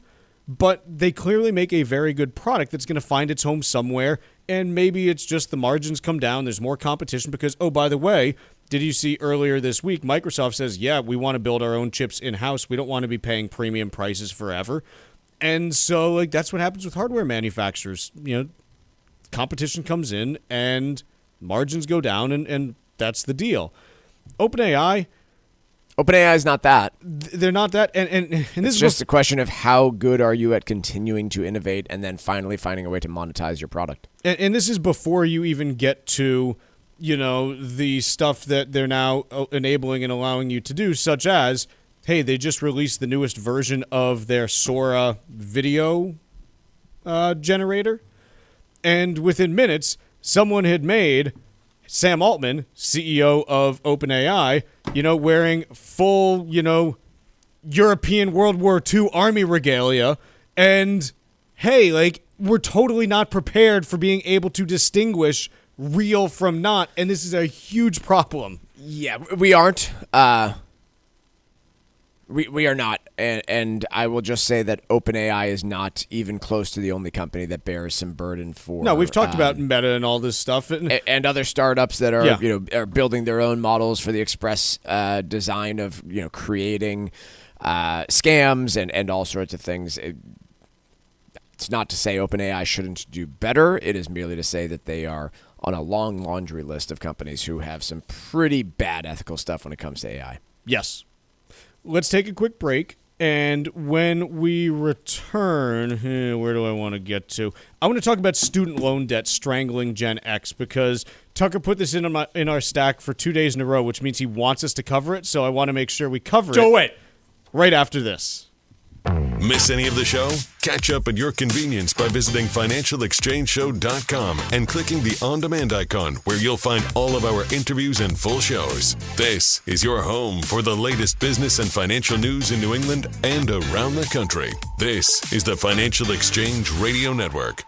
but they clearly make a very good product that's going to find its home somewhere, and maybe it's just the margins come down, there's more competition, because, oh, by the way, did you see earlier this week, Microsoft says, yeah, we want to build our own chips in-house, we don't want to be paying premium prices forever. And so, like, that's what happens with hardware manufacturers. Competition comes in and margins go down, and that's the deal. OpenAI is not that. They're not that. And this it's is just a question of how good are you at continuing to innovate and then finally finding a way to monetize your product. And this is before you even get to, the stuff that they're now enabling and allowing you to do, such as, hey, they just released the newest version of their Sora video generator. And within minutes, someone had made Sam Altman, CEO of OpenAI, wearing full, European World War II army regalia. And, hey, like, we're totally not prepared for being able to distinguish real from not, and this is a huge problem. Yeah, we aren't. We are not, and I will just say that OpenAI is not even close to the only company that bears some burden for. No, we've talked about Meta and all this stuff, and other startups that are are building their own models for the express design of creating scams and all sorts of things. It's not to say OpenAI shouldn't do better. It is merely to say that they are on a long laundry list of companies who have some pretty bad ethical stuff when it comes to AI. Yes. Let's take a quick break, and when we return, where do I want to get to? I want to talk about student loan debt strangling Gen X, because Tucker put this in our stack for 2 days in a row, which means he wants us to cover it, so I want to make sure we cover it right after this. Miss any of the show? Catch up at your convenience by visiting financialexchangeshow.com and clicking the on-demand icon, where you'll find all of our interviews and full shows. This is your home for the latest business and financial news in New England and around the country. This is the Financial Exchange Radio Network.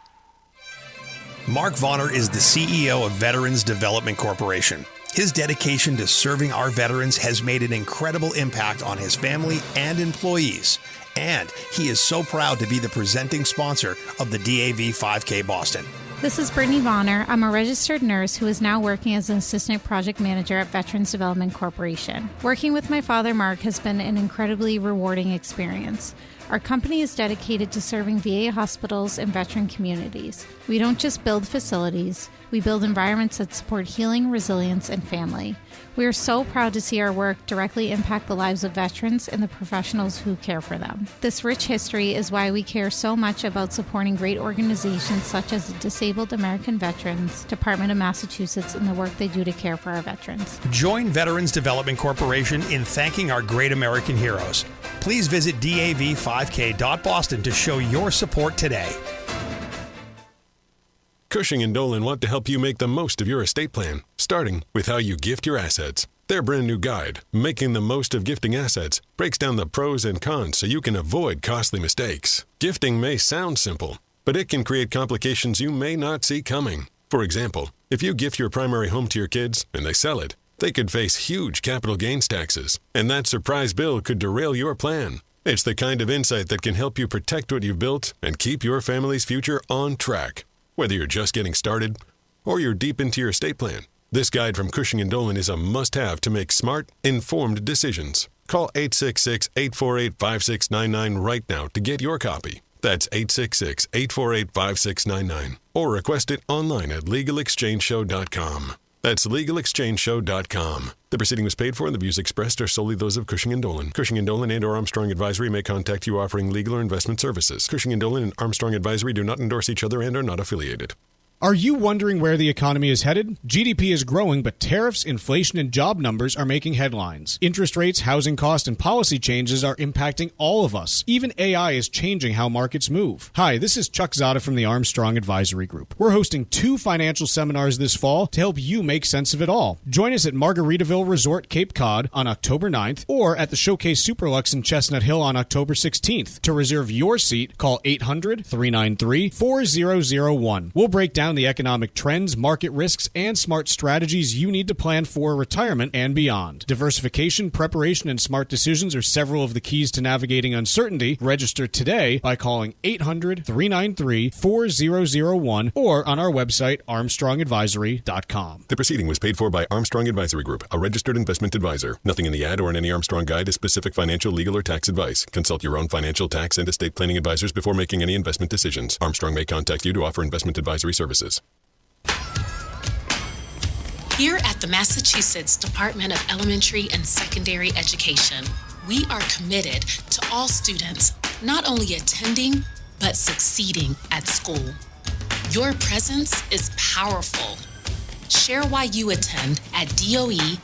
Mark Vonner is the CEO of Veterans Development Corporation. His dedication to serving our veterans has made an incredible impact on his family and employees. And he is so proud to be the presenting sponsor of the DAV 5K Boston. This is Brittany Vonner. I'm a registered nurse who is now working as an assistant project manager at Veterans Development Corporation. Working with my father, Mark, has been an incredibly rewarding experience. Our company is dedicated to serving VA hospitals and veteran communities. We don't just build facilities, we build environments that support healing, resilience, and family. We are so proud to see our work directly impact the lives of veterans and the professionals who care for them. This rich history is why we care so much about supporting great organizations such as the Disabled American Veterans, Department of Massachusetts, and the work they do to care for our veterans. Join Veterans Development Corporation in thanking our great American heroes. Please visit dav5k.boston to show your support today. Cushing & Dolan want to help you make the most of your estate plan, starting with how you gift your assets. Their brand new guide, Making the Most of Gifting Assets, breaks down the pros and cons so you can avoid costly mistakes. Gifting may sound simple, but it can create complications you may not see coming. For example, if you gift your primary home to your kids and they sell it, they could face huge capital gains taxes, and that surprise bill could derail your plan. It's the kind of insight that can help you protect what you've built and keep your family's future on track. Whether you're just getting started or you're deep into your estate plan, this guide from Cushing & Dolan is a must-have to make smart, informed decisions. Call 866-848-5699 right now to get your copy. That's 866-848-5699. Or request it online at legalexchangeshow.com. That's legalexchangeshow.com. The proceeding was paid for, and the views expressed are solely those of Cushing & Dolan. Cushing & Dolan and or Armstrong Advisory may contact you offering legal or investment services. Cushing & Dolan and Armstrong Advisory do not endorse each other and are not affiliated. Are you wondering where the economy is headed? GDP is growing, but tariffs, inflation, and job numbers are making headlines. Interest rates, housing costs, and policy changes are impacting all of us. Even AI is changing how markets move. Hi, this is Chuck Zodda from the Armstrong Advisory Group. We're hosting 2 financial seminars this fall to help you make sense of it all. Join us at Margaritaville Resort, Cape Cod on October 9th or at the Showcase Superlux in Chestnut Hill on October 16th. To reserve your seat, call 800-393-4001. We'll break down the economic trends, market risks, and smart strategies you need to plan for retirement and beyond. Diversification, preparation, and smart decisions are several of the keys to navigating uncertainty. Register today by calling 800-393-4001 or on our website, armstrongadvisory.com. The proceeding was paid for by Armstrong Advisory Group, a registered investment advisor. Nothing in the ad or in any Armstrong guide is specific financial, legal, or tax advice. Consult your own financial, tax, and estate planning advisors before making any investment decisions. Armstrong may contact you to offer investment advisory services. Here at the Massachusetts Department of Elementary and Secondary Education, we are committed to all students not only attending, but succeeding at school. Your presence is powerful. Share why you attend at doe.mass.edu.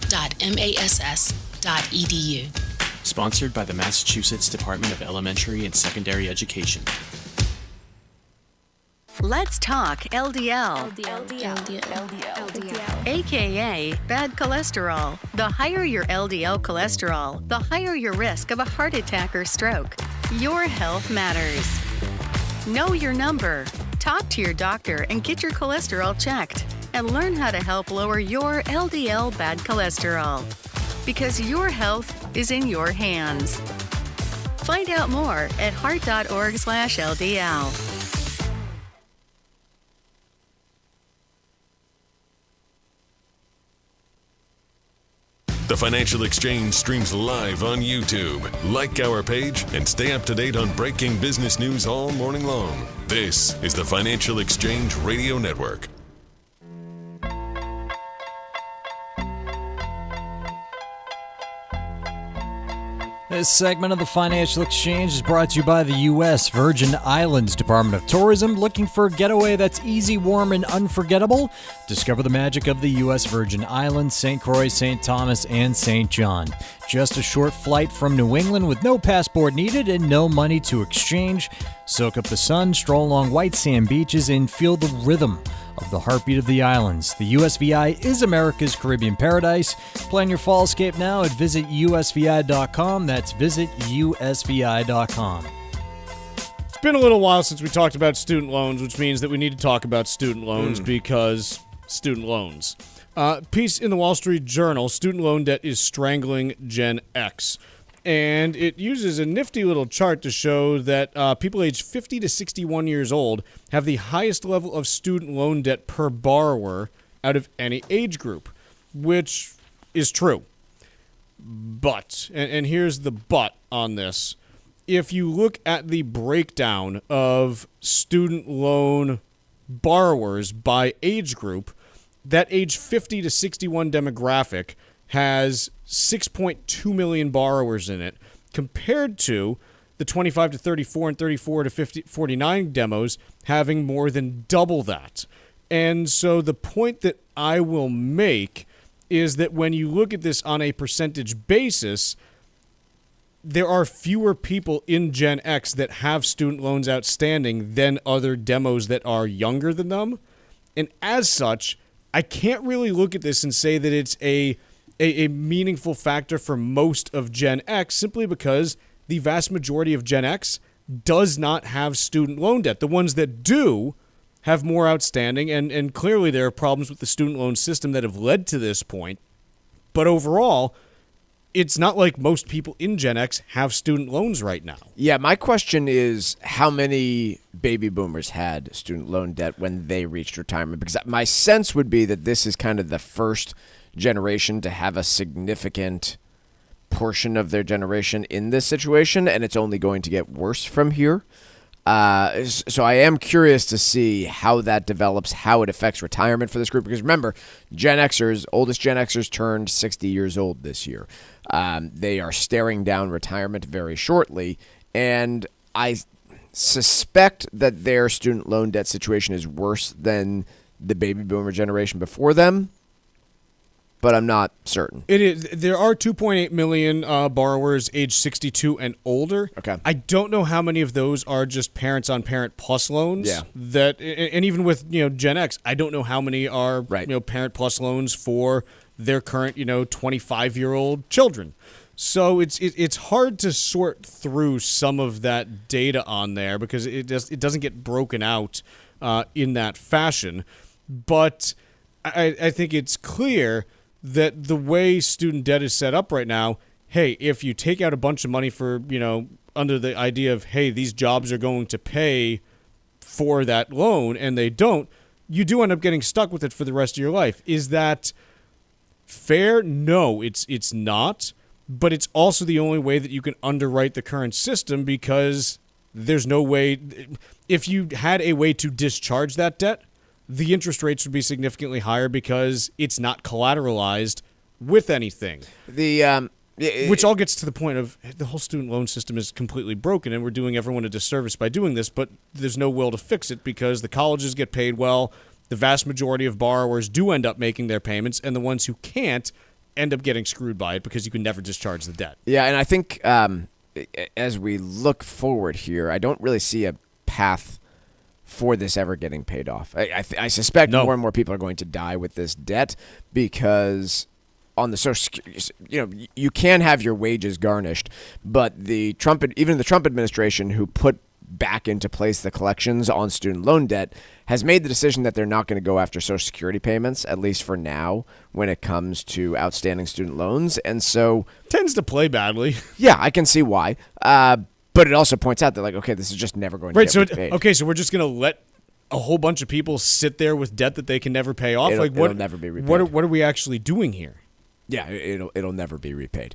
Sponsored by the Massachusetts Department of Elementary and Secondary Education. Let's talk LDL. AKA bad cholesterol. The higher your LDL cholesterol, the higher your risk of a heart attack or stroke. Your health matters. Know your number. Talk to your doctor and get your cholesterol checked. And learn how to help lower your LDL bad cholesterol. Because your health is in your hands. Find out more at heart.org/LDL. The Financial Exchange streams live on YouTube. Like our page and stay up to date on breaking business news all morning long. This is the Financial Exchange Radio Network. This segment of the Financial Exchange is brought to you by the U.S. Virgin Islands Department of Tourism. Looking for a getaway that's easy, warm, and unforgettable? Discover the magic of the U.S. Virgin Islands, St. Croix, St. Thomas, and St. John. Just a short flight from New England with no passport needed and no money to exchange. Soak up the sun, stroll along white sand beaches, and feel the rhythm of the heartbeat of the islands. The USVI is America's Caribbean paradise. Plan your fall escape now at visitusvi.com. That's visitusvi.com. It's been a little while since we talked about student loans, which means that we need to talk about student loans because student loans. Piece in the Wall Street Journal, student loan debt is strangling Gen X. And it uses a nifty little chart to show that people aged 50 to 61 years old have the highest level of student loan debt per borrower out of any age group, which is true. But, and here's the but on this, if you look at the breakdown of student loan borrowers by age group, that age 50 to 61 demographic has 6.2 million borrowers in it, compared to the 25 to 34 and 34 to 49 demos having more than double that. And so the point that I will make is that when you look at this on a percentage basis, there are fewer people in Gen X that have student loans outstanding than other demos that are younger than them. And as such, I can't really look at this and say that it's a meaningful factor for most of Gen X, simply because the vast majority of Gen X does not have student loan debt. The ones that do have more outstanding, and clearly there are problems with the student loan system that have led to this point. But overall, it's not like most people in Gen X have student loans right now. Yeah, my question is how many baby boomers had student loan debt when they reached retirement? Because my sense would be that this is kind of the first generation to have a significant portion of their generation in this situation, and it's only going to get worse from here. So I am curious to see how that develops, how it affects retirement for this group. Because remember, oldest Gen Xers turned 60 years old this year. They are staring down retirement very shortly, and I suspect that their student loan debt situation is worse than the baby boomer generation before them, but I'm not certain. It is. There are 2.8 million borrowers aged 62 and older. Okay. I don't know how many of those are just parents-on-parent plus loans. Yeah. And even with Gen X, I don't know how many are parent plus loans for their current 25-year-old children. So it's hard to sort through some of that data on there because it doesn't get broken out in that fashion. But I think it's clear that the way student debt is set up right now, hey, if you take out a bunch of money for, under the idea of, hey, these jobs are going to pay for that loan, and they don't, you do end up getting stuck with it for the rest of your life. Is that fair? No, it's not, but it's also the only way that you can underwrite the current system, because there's no way, if you had a way to discharge that debt, the interest rates would be significantly higher because it's not collateralized with anything. Which all gets to the point of the whole student loan system is completely broken, and we're doing everyone a disservice by doing this, but there's no will to fix it because the colleges get paid well, the vast majority of borrowers do end up making their payments, and the ones who can't end up getting screwed by it because you can never discharge the debt. Yeah, and I think as we look forward here, I don't really see a path for this ever getting paid off. I suspect more and more people are going to die with this debt because on the Social Security, you can have your wages garnished, but even the Trump administration, who put back into place the collections on student loan debt, has made the decision that they're not going to go after Social Security payments, at least for now, when it comes to outstanding student loans. And so tends to play badly. Yeah, I can see why. But it also points out that, like, okay, this is just never going to get repaid. Okay, so we're just going to let a whole bunch of people sit there with debt that they can never pay off? It'll never be repaid. What are we actually doing here? Yeah, it'll never be repaid.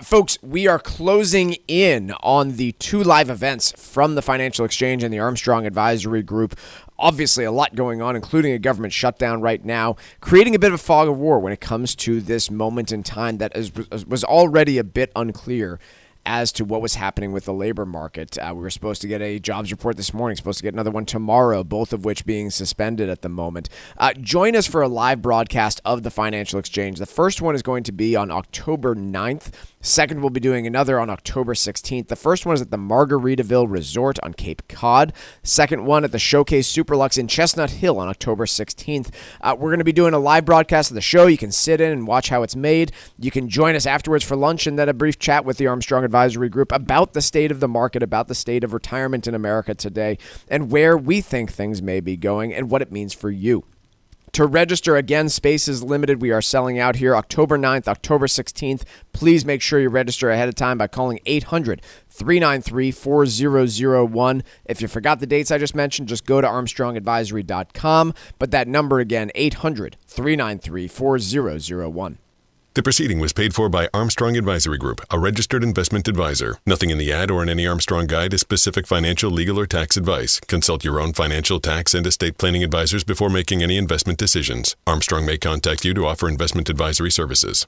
Folks, we are closing in on the 2 live events from the Financial Exchange and the Armstrong Advisory Group. Obviously, a lot going on, including a government shutdown right now, creating a bit of a fog of war when it comes to this moment in time that was already a bit unclear as to what was happening with the labor market. We were supposed to get a jobs report this morning, supposed to get another one tomorrow, both of which being suspended at the moment. Join us for a live broadcast of the Financial Exchange. The first one is going to be on October 9th. Second, we'll be doing another on October 16th. The first one is at the Margaritaville Resort on Cape Cod. Second one at the Showcase Superlux in Chestnut Hill on October 16th. We're going to be doing a live broadcast of the show. You can sit in and watch how it's made. You can join us afterwards for lunch and then a brief chat with the Armstrong Advisory Group about the state of the market, about the state of retirement in America today, and where we think things may be going and what it means for you. To register, again, space is limited. We are selling out here October 9th, October 16th. Please make sure you register ahead of time by calling 800-393-4001. If you forgot the dates I just mentioned, just go to armstrongadvisory.com. But that number again, 800-393-4001. The proceeding was paid for by Armstrong Advisory Group, a registered investment advisor. Nothing in the ad or in any Armstrong guide is specific financial, legal, or tax advice. Consult your own financial, tax, and estate planning advisors before making any investment decisions. Armstrong may contact you to offer investment advisory services.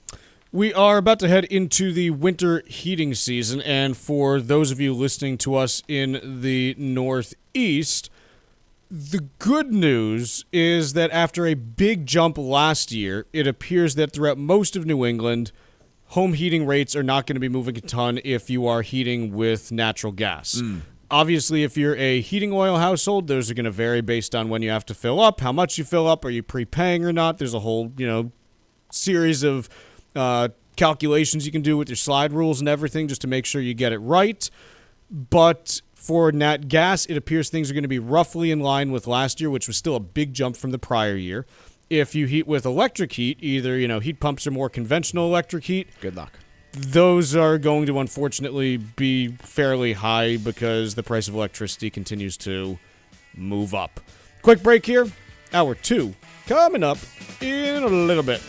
We are about to head into the winter heating season, and for those of you listening to us in the Northeast, the good news is that after a big jump last year, it appears that throughout most of New England, home heating rates are not going to be moving a ton if you are heating with natural gas. Obviously, if you're a heating oil household, those are going to vary based on when you have to fill up, how much you fill up, are you prepaying or not. There's a whole, series of calculations you can do with your slide rules and everything just to make sure you get it right. But for nat gas, it appears things are going to be roughly in line with last year, which was still a big jump from the prior year. If you heat with electric heat, either, heat pumps or more conventional electric heat. Good luck. Those are going to unfortunately be fairly high because the price of electricity continues to move up. Quick break here. Hour 2 coming up in a little bit.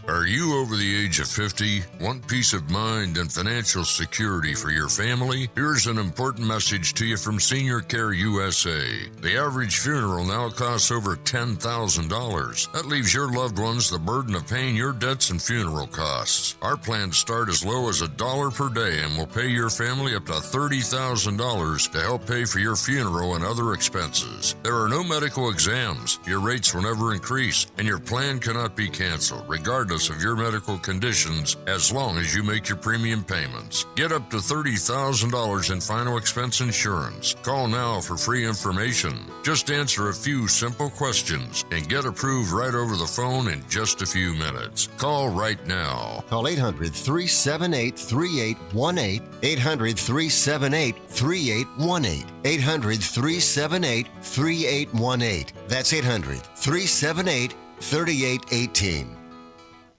Are you over the age of 50? Want peace of mind and financial security for your family? Here's an important message to you from Senior Care USA. The average funeral now costs over $10,000. That leaves your loved ones the burden of paying your debts and funeral costs. Our plans start as low as $1 per day and will pay your family up to $30,000 to help pay for your funeral and other expenses. There are no medical exams. Your rates will never increase, and your plan cannot be canceled, regardless of your medical conditions, as long as you make your premium payments. Get up to $30,000 in final expense insurance. Call now for free information. Just answer a few simple questions and get approved right over the phone in just a few minutes. Call right now. Call 800-378-3818. 800-378-3818. 800-378-3818. That's 800-378-3818.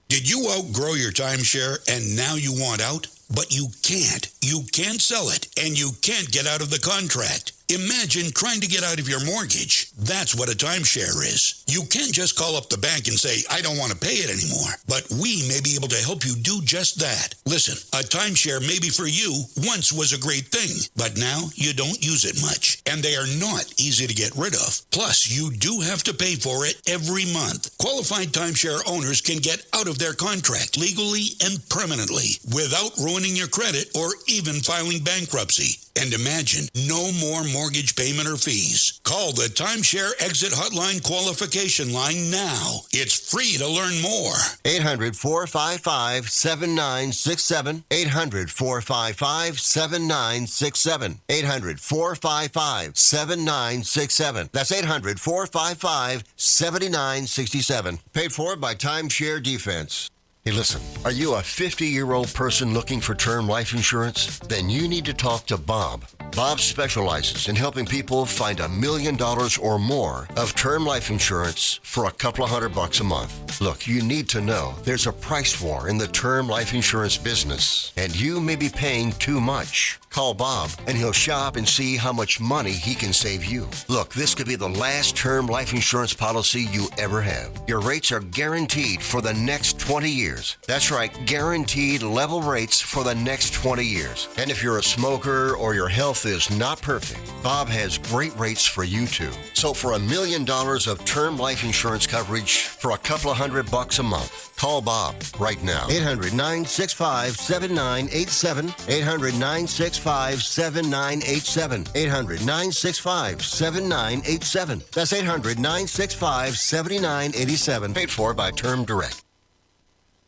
Did you outgrow your timeshare and now you want out? But you can't. You can't sell it, and you can't get out of the contract. Imagine trying to get out of your mortgage. That's what a timeshare is. You can't just call up the bank and say, I don't want to pay it anymore. But we may be able to help you do just that. Listen, a timeshare maybe for you once was a great thing, but now you don't use it much. And they are not easy to get rid of. Plus, you do have to pay for it every month. Qualified timeshare owners can get out of their contract legally and permanently without ruining your credit or even filing bankruptcy. And imagine, no more mortgage payment or fees. Call the Timeshare Exit Hotline Qualification education line now. It's free to learn more. 800-455-7967. 800-455-7967. 800-455-7967. That's 800-455-7967. Paid for by Timeshare Defense. Hey, listen, are you a 50-year-old person looking for term life insurance? Then you need to talk to Bob. Bob specializes in helping people find $1 million or more of term life insurance for a couple of $100 a month. Look, you need to know there's a price war in the term life insurance business, and you may be paying too much. Call Bob, and he'll shop and see how much money he can save you. Look, this could be the last term life insurance policy you ever have. Your rates are guaranteed for the next 20 years. That's right, guaranteed level rates for the next 20 years. And if you're a smoker or your health is not perfect, Bob has great rates for you too. So for $1 million of term life insurance coverage for a couple of $100 a month, call Bob right now. 800-965-7987. 800-965-7987. 800-965-7987. That's 800-965-7987. Paid for by Term Direct.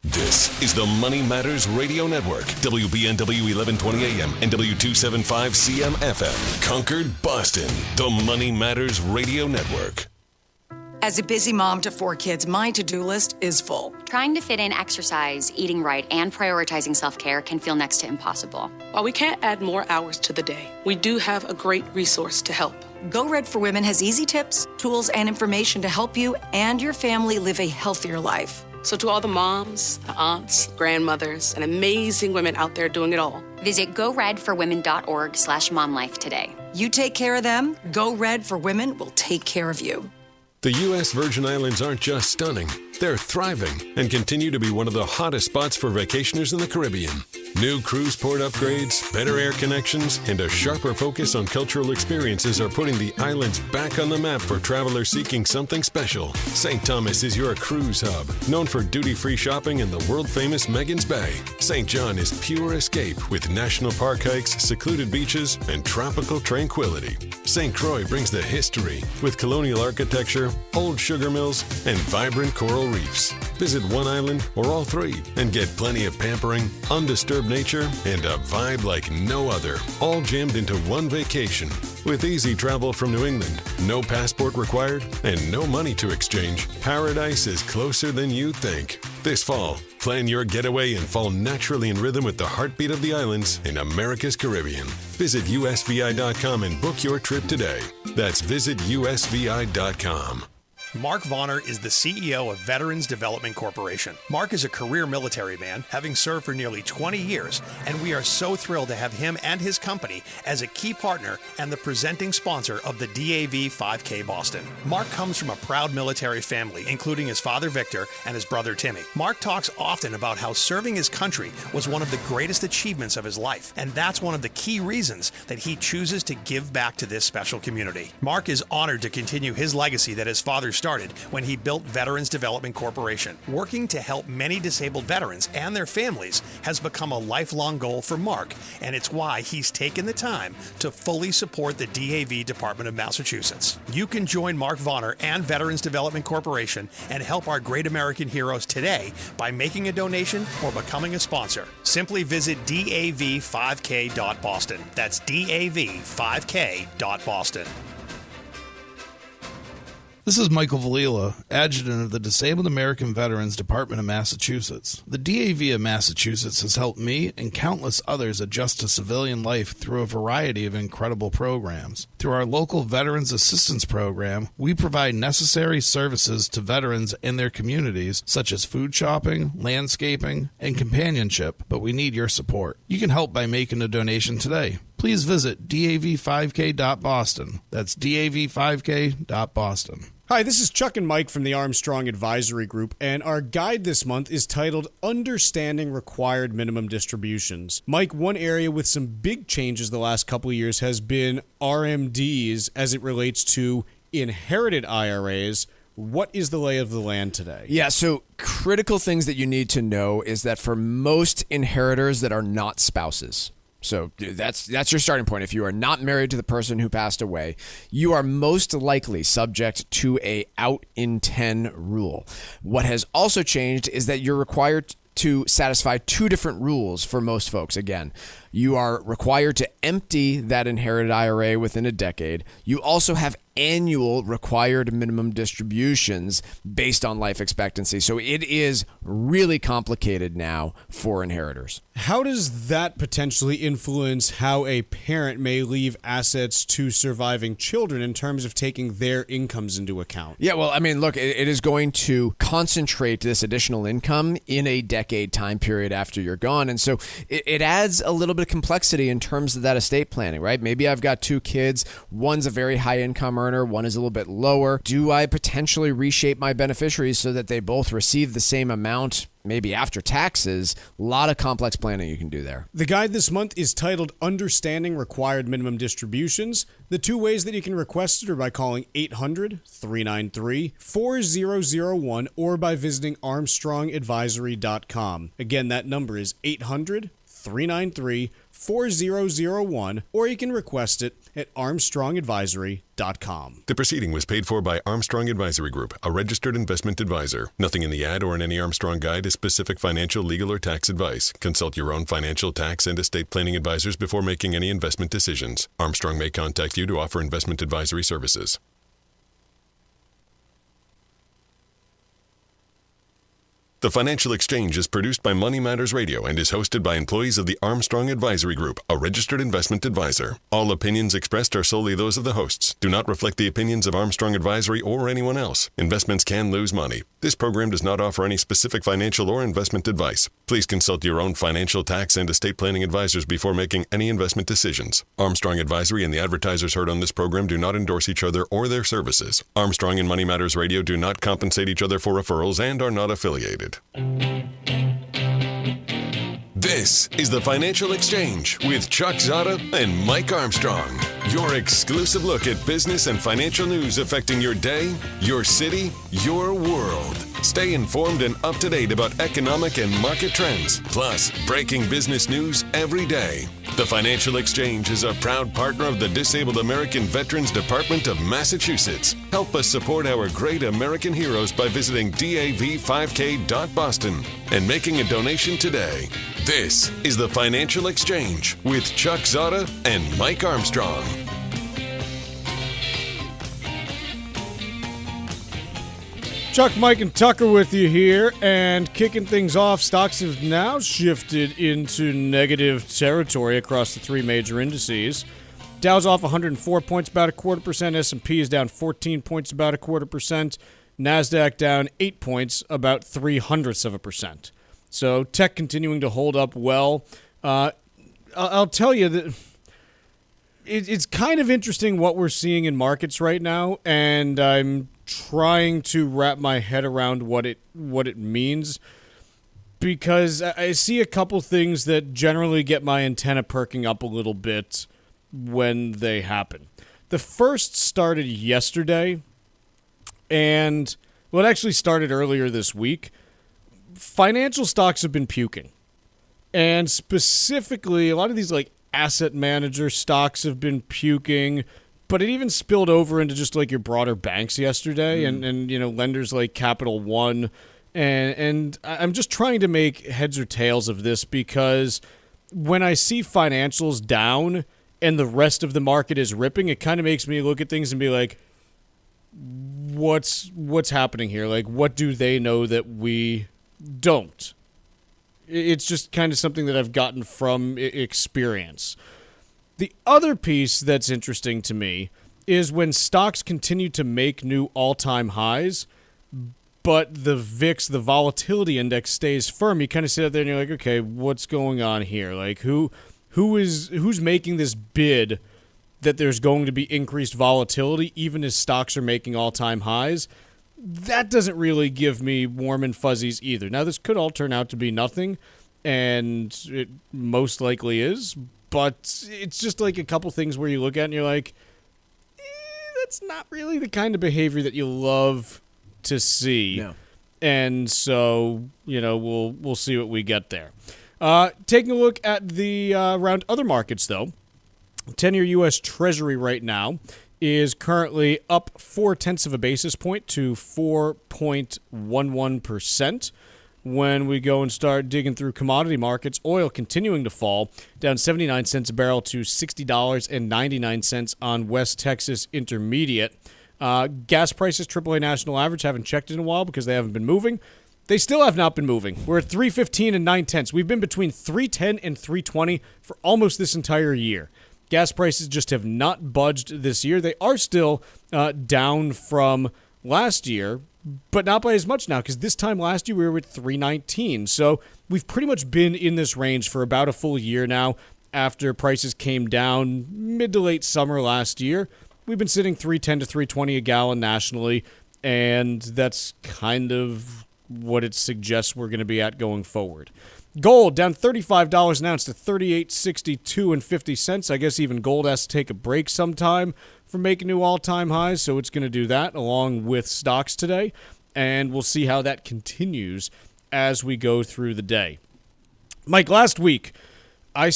This is the Money Matters Radio Network, WBNW 1120 AM and W275 CM FM. Concord, Boston, the Money Matters Radio Network. As a busy mom to 4 kids, my to-do list is full. Trying to fit in exercise, eating right, and prioritizing self-care can feel next to impossible. While we can't add more hours to the day, we do have a great resource to help. Go Red for Women has easy tips, tools, and information to help you and your family live a healthier life. So to all the moms, the aunts, grandmothers, and amazing women out there doing it all, visit goredforwomen.org/momlife today. You take care of them, Go Red for Women will take care of you. The U.S. Virgin Islands aren't just stunning, they're thriving and continue to be one of the hottest spots for vacationers in the Caribbean. New cruise port upgrades, better air connections, and a sharper focus on cultural experiences are putting the islands back on the map for travelers seeking something special. St. Thomas is your cruise hub, known for duty-free shopping in the world-famous Megan's Bay. St. John is pure escape with national park hikes, secluded beaches, and tropical tranquility. St. Croix brings the history with colonial architecture, old sugar mills, and vibrant coral reefs. Visit one island or all 3 and get plenty of pampering, undisturbed nature, and a vibe like no other, all jammed into one vacation. With easy travel from New England, no passport required, and no money to exchange, paradise is closer than you think. This fall, plan your getaway and fall naturally in rhythm with the heartbeat of the islands in America's Caribbean. Visit usvi.com and book your trip today. That's visitusvi.com. Mark Vonner is the CEO of Veterans Development Corporation. Mark is a career military man, having served for nearly 20 years, and we are so thrilled to have him and his company as a key partner and the presenting sponsor of the DAV 5K Boston. Mark comes from a proud military family, including his father Victor and his brother Timmy. Mark talks often about how serving his country was one of the greatest achievements of his life, and that's one of the key reasons that he chooses to give back to this special community. Mark is honored to continue his legacy that his father started when he built Veterans Development Corporation. Working to help many disabled veterans and their families has become a lifelong goal for Mark, and it's why he's taken the time to fully support the DAV Department of Massachusetts. You can join Mark Vonner and Veterans Development Corporation and help our great American heroes today by making a donation or becoming a sponsor. Simply visit dav5k.boston. That's dav5k.boston. This is Michael Valila, Adjutant of the Disabled American Veterans Department of Massachusetts. The DAV of Massachusetts has helped me and countless others adjust to civilian life through a variety of incredible programs. Through our local Veterans Assistance Program, we provide necessary services to veterans and their communities, such as food shopping, landscaping, and companionship, but we need your support. You can help by making a donation today. Please visit dav5k.boston. That's dav5k.boston. Hi, this is Chuck and Mike from the Armstrong Advisory Group, and our guide this month is titled Understanding Required Minimum Distributions. Mike, one area with some big changes the last couple of years has been RMDs as it relates to inherited IRAs. What is the lay of the land today? Yeah, so critical things that you need to know is that for most inheritors that are not spouses, So that's your starting point. If you are not married to the person who passed away, you are most likely subject to a out in 10 rule. What has also changed is that you're required to satisfy two different rules for most folks. Again, you are required to empty that inherited IRA within a decade. You also have annual required minimum distributions based on life expectancy. So it is really complicated now for inheritors. How does that potentially influence how a parent may leave assets to surviving children in terms of taking their incomes into account? Yeah, well, I mean, look, it is going to concentrate this additional income in a decade time period after you're gone. And so it adds a little bit of complexity in terms of that estate planning, right? Maybe I've got two kids. One's a very high income earner. One is a little bit lower. Do I potentially reshape my beneficiaries so that they both receive the same amount, maybe after taxes? A lot of complex planning you can do there. The guide this month is titled Understanding Required Minimum Distributions. The two ways that you can request it are by calling 800-393-4001 or by visiting armstrongadvisory.com. Again, that number is 800-393-4001, or you can request it at armstrongadvisory.com. The proceeding was paid for by Armstrong Advisory Group, a registered investment advisor. Nothing in the ad or in any Armstrong guide is specific financial, legal, or tax advice. Consult your own financial, tax, and estate planning advisors before making any investment decisions. Armstrong may contact you to offer investment advisory services. The Financial Exchange is produced by Money Matters Radio and is hosted by employees of the Armstrong Advisory Group, a registered investment advisor. All opinions expressed are solely those of the hosts, do not reflect the opinions of Armstrong Advisory or anyone else. Investments can lose money. This program does not offer any specific financial or investment advice. Please consult your own financial, tax, and estate planning advisors before making any investment decisions. Armstrong Advisory and the advertisers heard on this program do not endorse each other or their services. Armstrong and Money Matters Radio do not compensate each other for referrals and are not affiliated. This is the Financial Exchange with Chuck Zodda and Mike Armstrong. Your exclusive look at business and financial news affecting your day, your city, your world. Stay informed and up to date about economic and market trends, plus breaking business news every day. The Financial Exchange is a proud partner of the Disabled American Veterans Department of Massachusetts. Help us support our great American heroes by visiting dav5k.boston and making a donation today. This is the Financial Exchange with Chuck Zodda and Mike Armstrong. Chuck, Mike, and Tucker with you here, and kicking things off, stocks have now shifted into negative territory across the three major indices. Dow's off 104 points, about 0.25%. S&P is down 14 points, about 0.25%. NASDAQ down 8 points, about 0.03%. So tech continuing to hold up well. I'll tell you that it's kind of interesting what we're seeing in markets right now, and I'm trying to wrap my head around what it means, because I see a couple things that generally get my antenna perking up a little bit when they happen. The first started yesterday, and well, it actually started earlier this week. Financial stocks have been puking, and specifically a lot of these like asset manager stocks have been puking. But it even spilled over into just like your broader banks yesterday, and you know, lenders like Capital One, and I'm just trying to make heads or tails of this, because when I see financials down and the rest of the market is ripping, it kind of makes me look at things and be like, what's happening here? Like, what do they know that we don't? It's just kind of something that I've gotten from experience. The other piece that's interesting to me is when stocks continue to make new all-time highs, but the VIX, the volatility index, stays firm. You kind of sit out there and you're like, okay, what's going on here? Like, who's making this bid that there's going to be increased volatility even as stocks are making all-time highs? That doesn't really give me warm and fuzzies either. Now, this could all turn out to be nothing, and it most likely is. But it's just like a couple things where you look at and you're like, that's not really the kind of behavior that you love to see. No. And so, you know, we'll see what we get there. Taking a look at the around other markets, though, 10-year U.S. Treasury right now is currently up 0.4 of a basis point to 4.11%. When we go and start digging through commodity markets, oil continuing to fall, down 79 cents a barrel to $60.99 on West Texas Intermediate. Gas prices, AAA national average, haven't checked in a while because they haven't been moving. They still have not been moving. We're at 3.15 and 9/10. We've been between 3.10 and 3.20 for almost this entire year. Gas prices just have not budged this year. They are still down from last year, but not by as much now, because this time last year we were at 3.19. So we've pretty much been in this range for about a full year now after prices came down mid to late summer last year. We've been sitting 3.10 to 3.20 a gallon nationally, and that's kind of what it suggests we're going to be at going forward. Gold down $35 an ounce to $38.62.50. I guess even gold has to take a break sometime from making new all-time highs, so it's going to do that along with stocks today, and we'll see how that continues as we go through the day. Mike, last week we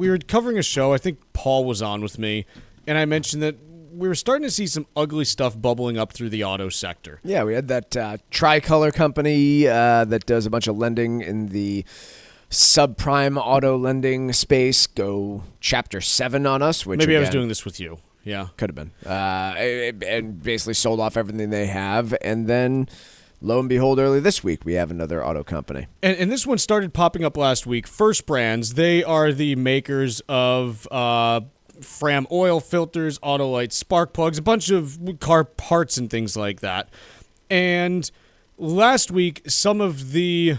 were covering a show. I think Paul was on with me, and I mentioned that we were starting to see some ugly stuff bubbling up through the auto sector. Yeah, we had that Tricolor company that does a bunch of lending in the subprime auto lending space go Chapter 7 on us. Which Maybe again, I was doing this with you. Yeah. Could have been. And basically sold off everything they have. And then, lo and behold, early this week, we have another auto company. And this one started popping up last week. First Brands, they are the makers of Fram oil filters, auto lights, spark plugs, a bunch of car parts and things like that. And last week, some of the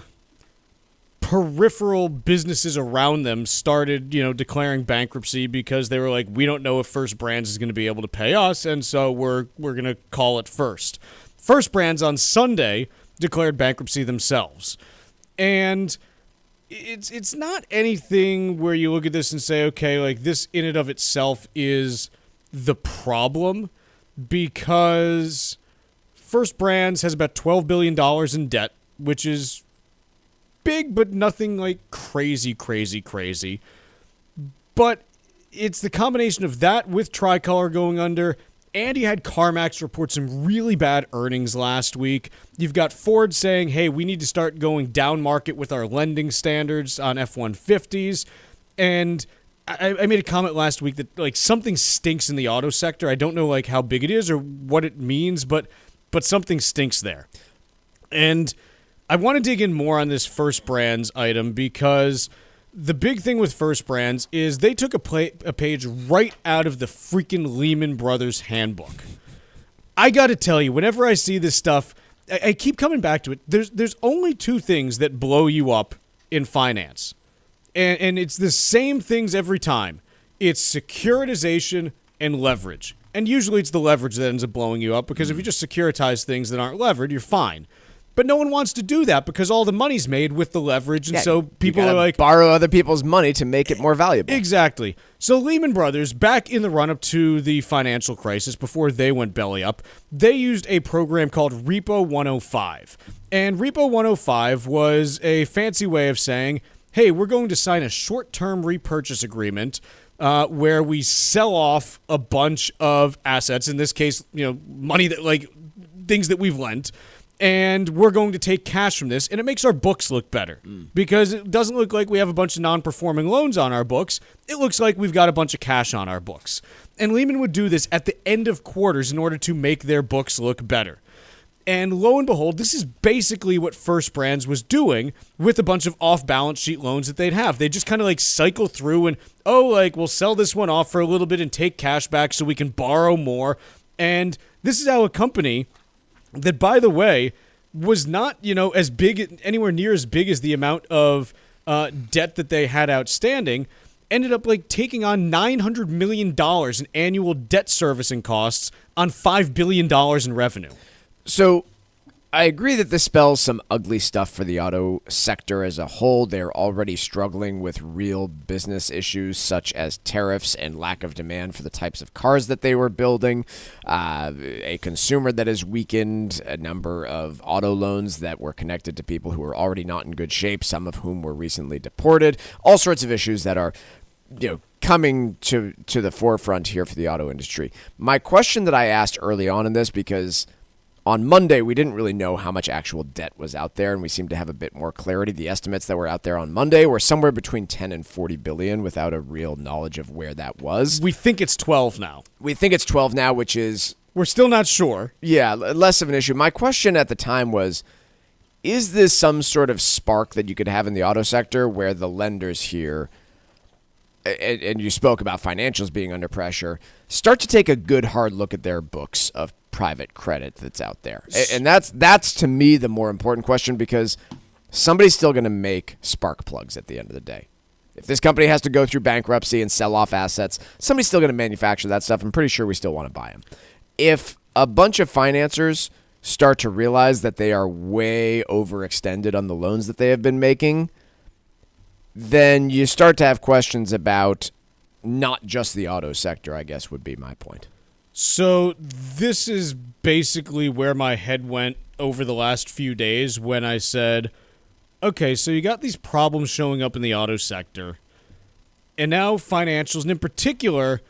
peripheral businesses around them started, declaring bankruptcy because they were like, we don't know if First Brands is going to be able to pay us, and so we're going to call it first. First Brands on Sunday declared bankruptcy themselves. And it's not anything where you look at this and say, okay, like this in and of itself is the problem, because First Brands has about $12 billion in debt, which is big, but nothing like crazy. But it's the combination of that with Tricolor going under, and you had CarMax report some really bad earnings last week. You've got Ford saying, hey, we need to start going down market with our lending standards on F-150s. And I made a comment last week that like something stinks in the auto sector. I don't know like how big it is or what it means, but something stinks there. And I want to dig in more on this First Brands item, because the big thing with First Brands is they took a page right out of the freaking Lehman Brothers handbook. I got to tell you, whenever I see this stuff, I keep coming back to it. There's only two things that blow you up in finance. And it's the same things every time. It's securitization and leverage. And usually it's the leverage that ends up blowing you up, because if you just securitize things that aren't levered, you're fine. But no one wants to do that because all the money's made with the leverage, and so people are like, borrow other people's money to make it more valuable. Exactly. So Lehman Brothers, back in the run-up to the financial crisis, before they went belly up, they used a program called Repo 105. And Repo 105 was a fancy way of saying, hey, we're going to sign a short-term repurchase agreement where we sell off a bunch of assets, in this case, money that like things that we've lent, and we're going to take cash from this, and it makes our books look better because it doesn't look like we have a bunch of non-performing loans on our books. It looks like we've got a bunch of cash on our books. And Lehman would do this at the end of quarters in order to make their books look better. And lo and behold, this is basically what First Brands was doing with a bunch of off-balance sheet loans that they'd have. They just kind of like cycle through and, we'll sell this one off for a little bit and take cash back so we can borrow more. And this is how a company that, by the way, was not, as big, anywhere near as big as the amount of debt that they had outstanding, ended up like taking on $900 million in annual debt servicing costs on $5 billion in revenue. So I agree that this spells some ugly stuff for the auto sector as a whole. They're already struggling with real business issues such as tariffs and lack of demand for the types of cars that they were building, a consumer that has weakened, a number of auto loans that were connected to people who were already not in good shape, some of whom were recently deported, all sorts of issues that are coming to the forefront here for the auto industry. My question that I asked early on in this, because on Monday, we didn't really know how much actual debt was out there, and we seem to have a bit more clarity. The estimates that were out there on Monday were somewhere between 10 and 40 billion without a real knowledge of where that was. We think it's 12 now. We think it's 12 now, which is... We're still not sure. Yeah, less of an issue. My question at the time was, is this some sort of spark that you could have in the auto sector where the lenders here, and you spoke about financials being under pressure, start to take a good hard look at their books of private credit that's out there? And that's to me the more important question, because somebody's still going to make spark plugs at the end of the day. If this company has to go through bankruptcy and sell off assets, somebody's still going to manufacture that stuff. I'm pretty sure we still want to buy them. If a bunch of financiers start to realize that they are way overextended on the loans that they have been making, then you start to have questions about not just the auto sector, I guess would be my point. So this is basically where my head went over the last few days when I said, okay, so you got these problems showing up in the auto sector, and now financials, and in particular,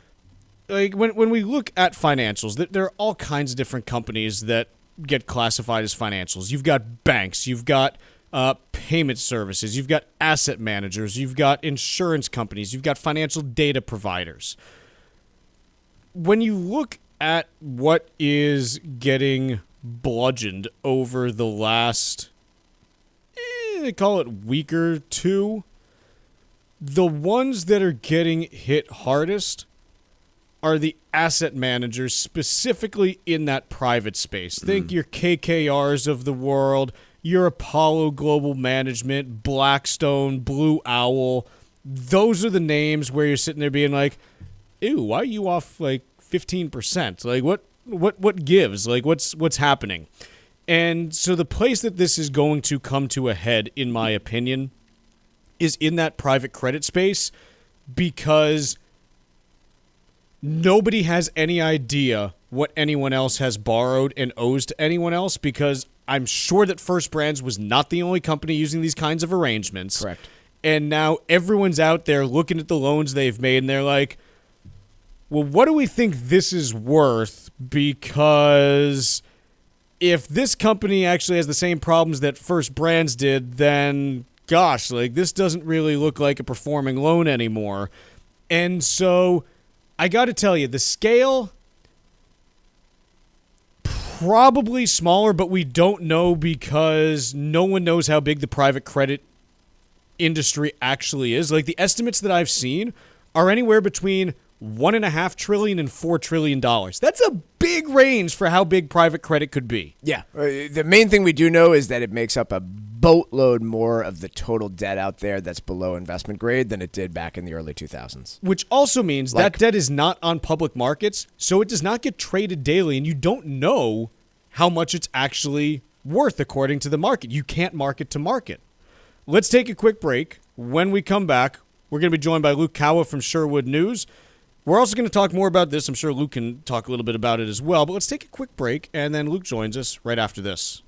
like when we look at financials, there are all kinds of different companies that get classified as financials. You've got banks, you've got payment services, you've got asset managers, you've got insurance companies, you've got financial data providers. When you look at what is getting bludgeoned over the last, they call it week or two, the ones that are getting hit hardest are the asset managers, specifically in that private space. Think your KKRs of the world, your Apollo Global Management, Blackstone, Blue Owl. Those are the names where you're sitting there being like, ew, why are you off like 15%? Like what gives? Like what's happening? And so the place that this is going to come to a head, in my opinion, is in that private credit space, because nobody has any idea what anyone else has borrowed and owes to anyone else, because I'm sure that First Brands was not the only company using these kinds of arrangements. Correct. And now everyone's out there looking at the loans they've made, and they're like, well, what do we think this is worth? Because if this company actually has the same problems that First Brands did, then gosh, like this doesn't really look like a performing loan anymore. And so I got to tell you, the scale, probably smaller, but we don't know because no one knows how big the private credit industry actually is. Like the estimates that I've seen are anywhere between $1.5 trillion and $4 trillion. That's a big range for how big private credit could be. Yeah. The main thing we do know is that it makes up a boatload more of the total debt out there that's below investment grade than it did back in the early 2000s. Which also means that debt is not on public markets, so it does not get traded daily, and you don't know how much it's actually worth according to the market. You can't market to market. Let's take a quick break. When we come back, we're going to be joined by Luke Kawa from Sherwood News. We're also going to talk more about this. I'm sure Luke can talk a little bit about it as well. But let's take a quick break, and then Luke joins us right after this.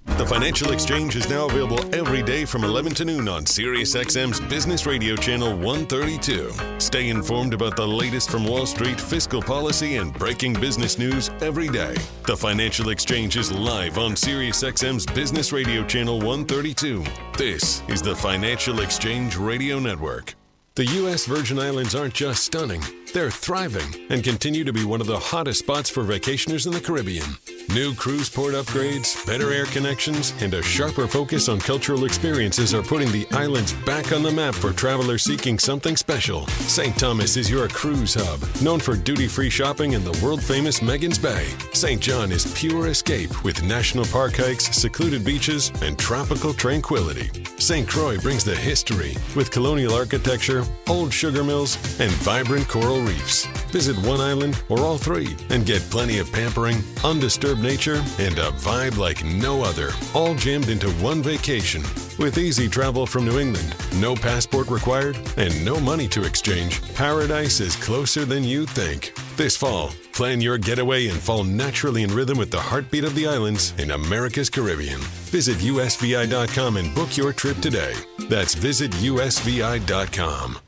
The Financial Exchange is now available every day from 11 to noon on SiriusXM's Business Radio Channel 132. Stay informed about the latest from Wall Street, fiscal policy, and breaking business news every day. The Financial Exchange is live on SiriusXM's Business Radio Channel 132. This is the Financial Exchange Radio Network. The U.S. Virgin Islands aren't just stunning, they're thriving and continue to be one of the hottest spots for vacationers in the Caribbean. New cruise port upgrades, better air connections, and a sharper focus on cultural experiences are putting the islands back on the map for travelers seeking something special. St. Thomas is your cruise hub, known for duty-free shopping in the world-famous Megan's Bay. St. John is pure escape with national park hikes, secluded beaches, and tropical tranquility. St. Croix brings the history with colonial architecture, old sugar mills, and vibrant coral reefs. Visit one island or all three and get plenty of pampering, undisturbed nature, and a vibe like no other, all jammed into one vacation. With easy travel from New England, no passport required, and no money to exchange, paradise is closer than you think. This fall, plan your getaway and fall naturally in rhythm with the heartbeat of the islands in America's Caribbean. Visit usvi.com and book your trip today. That's visitusvi.com.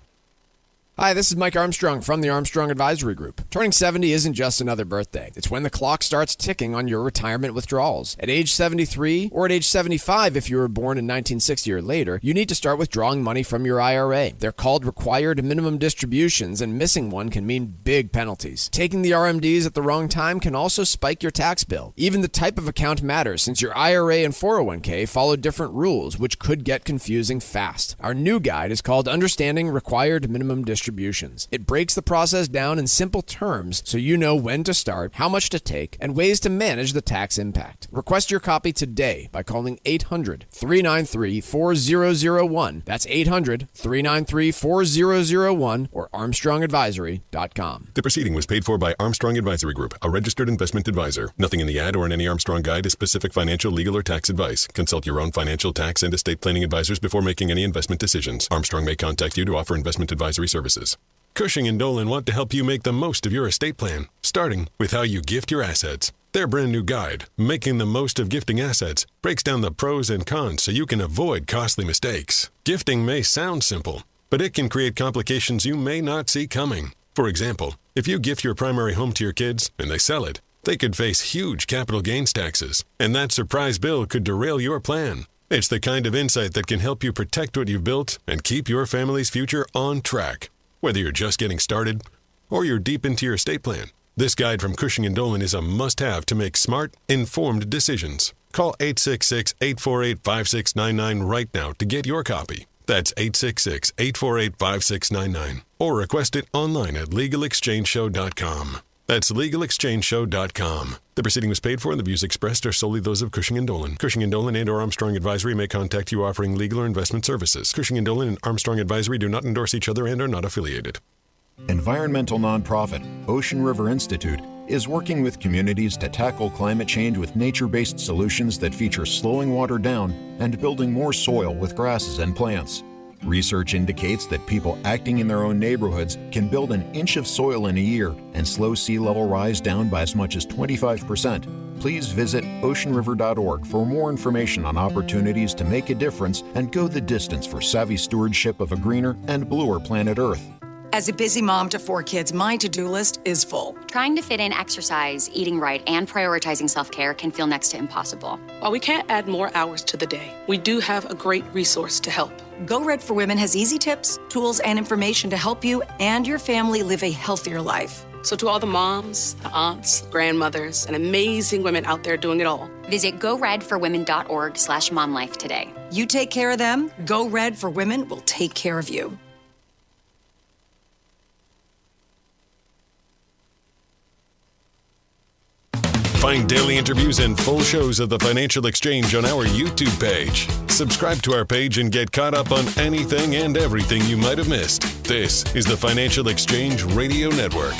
Hi, this is Mike Armstrong from the Armstrong Advisory Group. Turning 70 isn't just another birthday. It's when the clock starts ticking on your retirement withdrawals. At age 73 or at age 75 if you were born in 1960 or later, you need to start withdrawing money from your IRA. They're called required minimum distributions, and missing one can mean big penalties. Taking the RMDs at the wrong time can also spike your tax bill. Even the type of account matters, since your IRA and 401k follow different rules, which could get confusing fast. Our new guide is called Understanding Required Minimum Distributions. It breaks the process down in simple terms so you know when to start, how much to take, and ways to manage the tax impact. Request your copy today by calling 800-393-4001. That's 800-393-4001 or ArmstrongAdvisory.com. The proceeding was paid for by Armstrong Advisory Group, a registered investment advisor. Nothing in the ad or in any Armstrong guide is specific financial, legal, or tax advice. Consult your own financial, tax, and estate planning advisors before making any investment decisions. Armstrong may contact you to offer investment advisory services. Cushing & Dolan want to help you make the most of your estate plan, starting with how you gift your assets. Their brand new guide, Making the Most of Gifting Assets, breaks down the pros and cons so you can avoid costly mistakes. Gifting may sound simple, but it can create complications you may not see coming. For example, if you gift your primary home to your kids and they sell it, they could face huge capital gains taxes, and that surprise bill could derail your plan. It's the kind of insight that can help you protect what you've built and keep your family's future on track. Whether you're just getting started or you're deep into your estate plan, this guide from Cushing & Dolan is a must-have to make smart, informed decisions. Call 866-848-5699 right now to get your copy. That's 866-848-5699. Or request it online at LegalExchangeShow.com. That's LegalExchangeShow.com. The proceeding was paid for, and the views expressed are solely those of Cushing & Dolan. Cushing & Dolan and/or Armstrong Advisory may contact you offering legal or investment services. Cushing & Dolan and Armstrong Advisory do not endorse each other and are not affiliated. Environmental nonprofit Ocean River Institute is working with communities to tackle climate change with nature-based solutions that feature slowing water down and building more soil with grasses and plants. Research indicates that people acting in their own neighborhoods can build an inch of soil in a year and slow sea level rise down by as much as 25%. Please visit oceanriver.org for more information on opportunities to make a difference and go the distance for savvy stewardship of a greener and bluer planet Earth. As a busy mom to 4 kids, my to-do list is full. Trying to fit in exercise, eating right, and prioritizing self-care can feel next to impossible. While we can't add more hours to the day, we do have a great resource to help. Go Red for Women has easy tips, tools, and information to help you and your family live a healthier life. So to all the moms, the aunts, the grandmothers, and amazing women out there doing it all, visit goredforwomen.org/momlife today. You take care of them, Go Red for Women will take care of you. Find daily interviews and full shows of the Financial Exchange on our YouTube page. Subscribe to our page and get caught up on anything and everything you might have missed. This is the Financial Exchange Radio Network.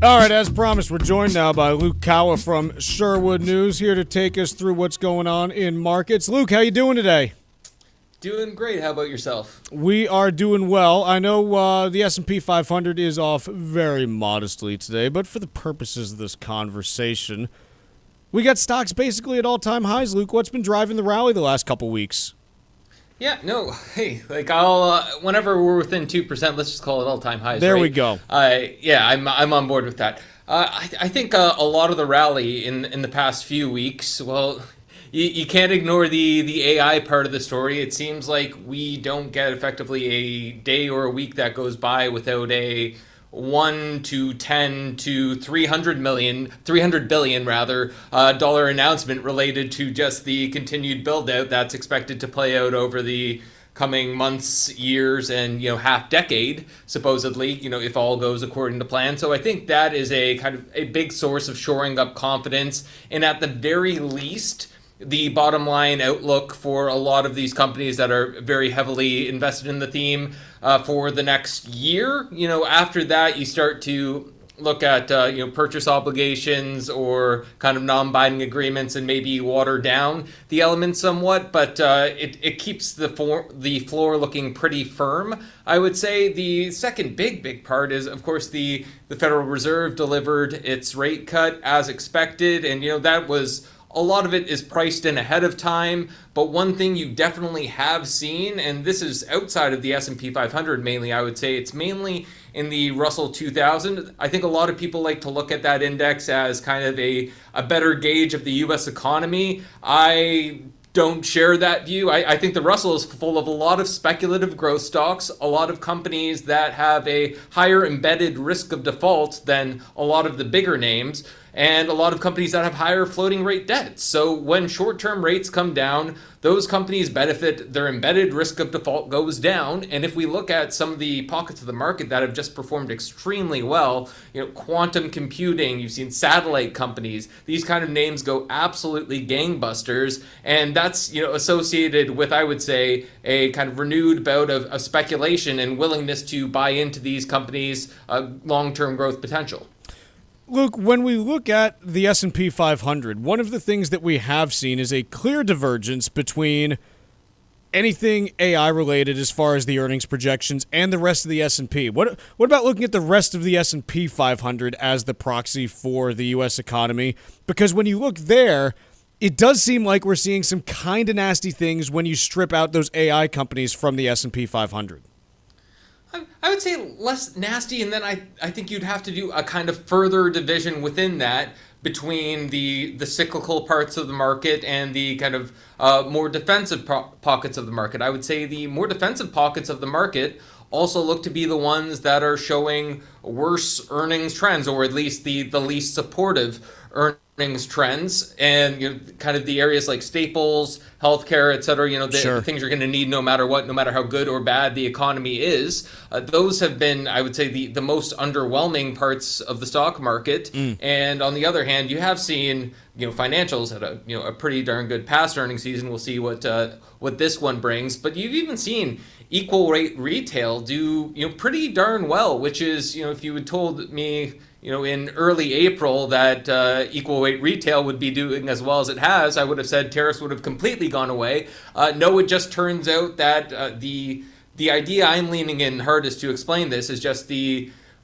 All right, as promised, we're joined now by Luke Kawa from Sherwood News, here to take us through what's going on in markets. Luke, how you doing today? Doing great. How about yourself? We are doing well. I know the S&P 500 is off very modestly today, but for the purposes of this conversation, we got stocks basically at all-time highs. Luke, what's been driving the rally the last couple weeks? Yeah, no, hey, like I'll whenever we're within 2%, let's just call it all-time highs. There right? we go. Yeah, I'm on board with that. I think a lot of the rally in the past few weeks, well, you can't ignore the AI part of the story. It seems like we don't get effectively a day or a week that goes by without a 1 to 10 to 300 billion dollar announcement related to just the continued build out that's expected to play out over the coming months, years, and half decade, supposedly, if all goes according to plan. So I think that is a kind of a big source of shoring up confidence, and at the very least, the bottom line outlook for a lot of these companies that are very heavily invested in the theme for the next year. After that, you start to look at purchase obligations or kind of non-binding agreements and maybe water down the elements somewhat, but it keeps the floor looking pretty firm. I would say the second big part is, of course, the Federal Reserve delivered its rate cut as expected, and that was a lot of it is priced in ahead of time. But one thing you definitely have seen, and this is outside of the S&P 500 mainly, I would say it's mainly in the Russell 2000. I think a lot of people like to look at that index as kind of a better gauge of the U.S. economy. I don't share that view. I think the Russell is full of a lot of speculative growth stocks, a lot of companies that have a higher embedded risk of default than a lot of the bigger names, and a lot of companies that have higher floating rate debts. So when short-term rates come down, those companies benefit, their embedded risk of default goes down. And if we look at some of the pockets of the market that have just performed extremely well, quantum computing, you've seen satellite companies, these kind of names go absolutely gangbusters. And that's, associated with, I would say, a kind of renewed bout of speculation and willingness to buy into these companies' long-term growth potential. Luke, when we look at the S&P 500, one of the things that we have seen is a clear divergence between anything AI related as far as the earnings projections and the rest of the S&P. What about looking at the rest of the S&P 500 as the proxy for the U.S. economy? Because when you look there, it does seem like we're seeing some kind of nasty things when you strip out those AI companies from the S&P 500. I would say less nasty, and then I think you'd have to do a kind of further division within that between the cyclical parts of the market and the kind of more defensive pockets of the market. I would say the more defensive pockets of the market also look to be the ones that are showing worse earnings trends, or at least the least supportive earnings trends, and kind of the areas like staples, healthcare, et cetera, the things you're going to need no matter what, no matter how good or bad the economy is. Those have been, I would say, the most underwhelming parts of the stock market. And on the other hand, you have seen financials had a pretty darn good past earnings season. We'll see what this one brings, but you've even seen equal rate retail do pretty darn well, which is if you had told me in early April that equal weight retail would be doing as well as it has, I would have said tariffs would have completely gone away. No, it just turns out that the idea I'm leaning in hardest to explain this is just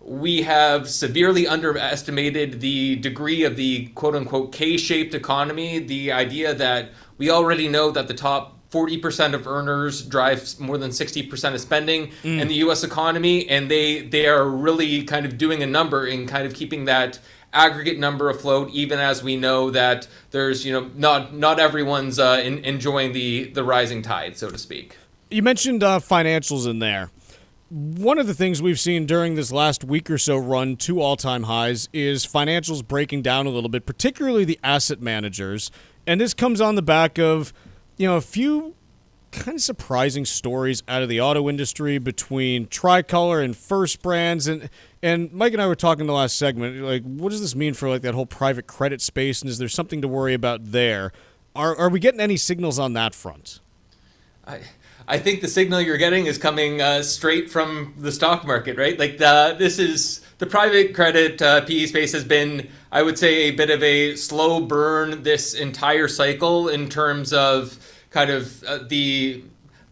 we have severely underestimated the degree of the quote-unquote K-shaped economy, the idea that we already know that the top 40% of earners drive more than 60% of spending in the U.S. economy, and they are really kind of doing a number in kind of keeping that aggregate number afloat, even as we know that there's not everyone's enjoying the rising tide, so to speak. You mentioned financials in there. One of the things we've seen during this last week or so run to all-time highs is financials breaking down a little bit, particularly the asset managers, and this comes on the back of a few kind of surprising stories out of the auto industry between Tricolor and First Brands. And Mike and I were talking in the last segment, like, what does this mean for like that whole private credit space? And is there something to worry about there? Are we getting any signals on that front? I think the signal you're getting is coming straight from the stock market, right? Like this is the private credit PE space has been, I would say, a bit of a slow burn this entire cycle in terms of kind of the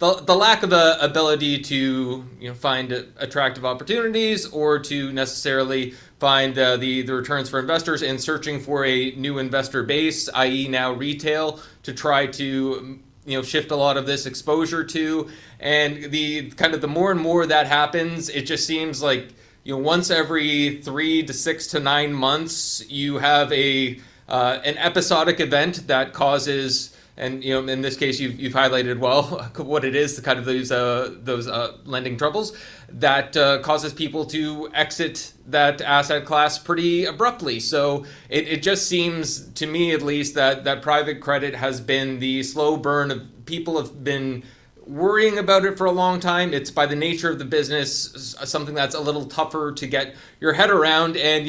lack of the ability to find attractive opportunities or to necessarily find the returns for investors, and searching for a new investor base, i.e. now retail, to try to shift a lot of this exposure to. And the more and more that happens, it just seems like once every 3 to 6 to 9 months you have an episodic event that causes, and in this case you've highlighted well what it is, the kind of those lending troubles that causes people to exit that asset class pretty abruptly. So it just seems to me, at least, that private credit has been the slow burn of people have been worrying about it for a long time. It's by the nature of the business, something that's a little tougher to get your head around. And,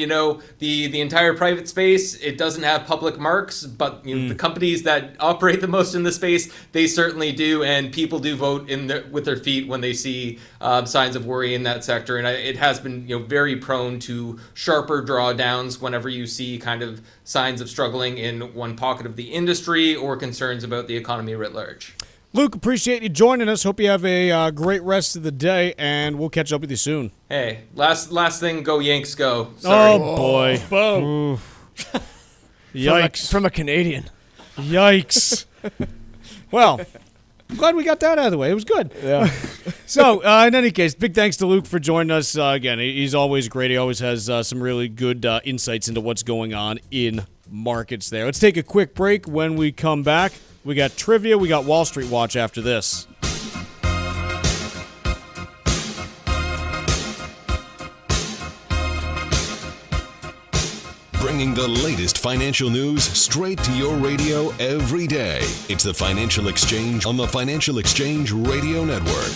the entire private space, it doesn't have public marks, but the companies that operate the most in the space, they certainly do. And people do vote with their feet when they see signs of worry in that sector. And it has been, very prone to sharper drawdowns whenever you see kind of signs of struggling in one pocket of the industry or concerns about the economy writ large. Luke, appreciate you joining us. Hope you have a great rest of the day, and we'll catch up with you soon. Hey, last thing, go Yanks, go. Sorry. Oh, boy. Boom. Yikes. From a Canadian. Yikes. Well, I'm glad we got that out of the way. It was good. Yeah. So, in any case, big thanks to Luke for joining us. Again, he's always great. He always has some really good insights into what's going on in markets there. Let's take a quick break. When we come back, we got trivia. We got Wall Street Watch after this. Bringing the latest financial news straight to your radio every day. It's the Financial Exchange on the Financial Exchange Radio Network.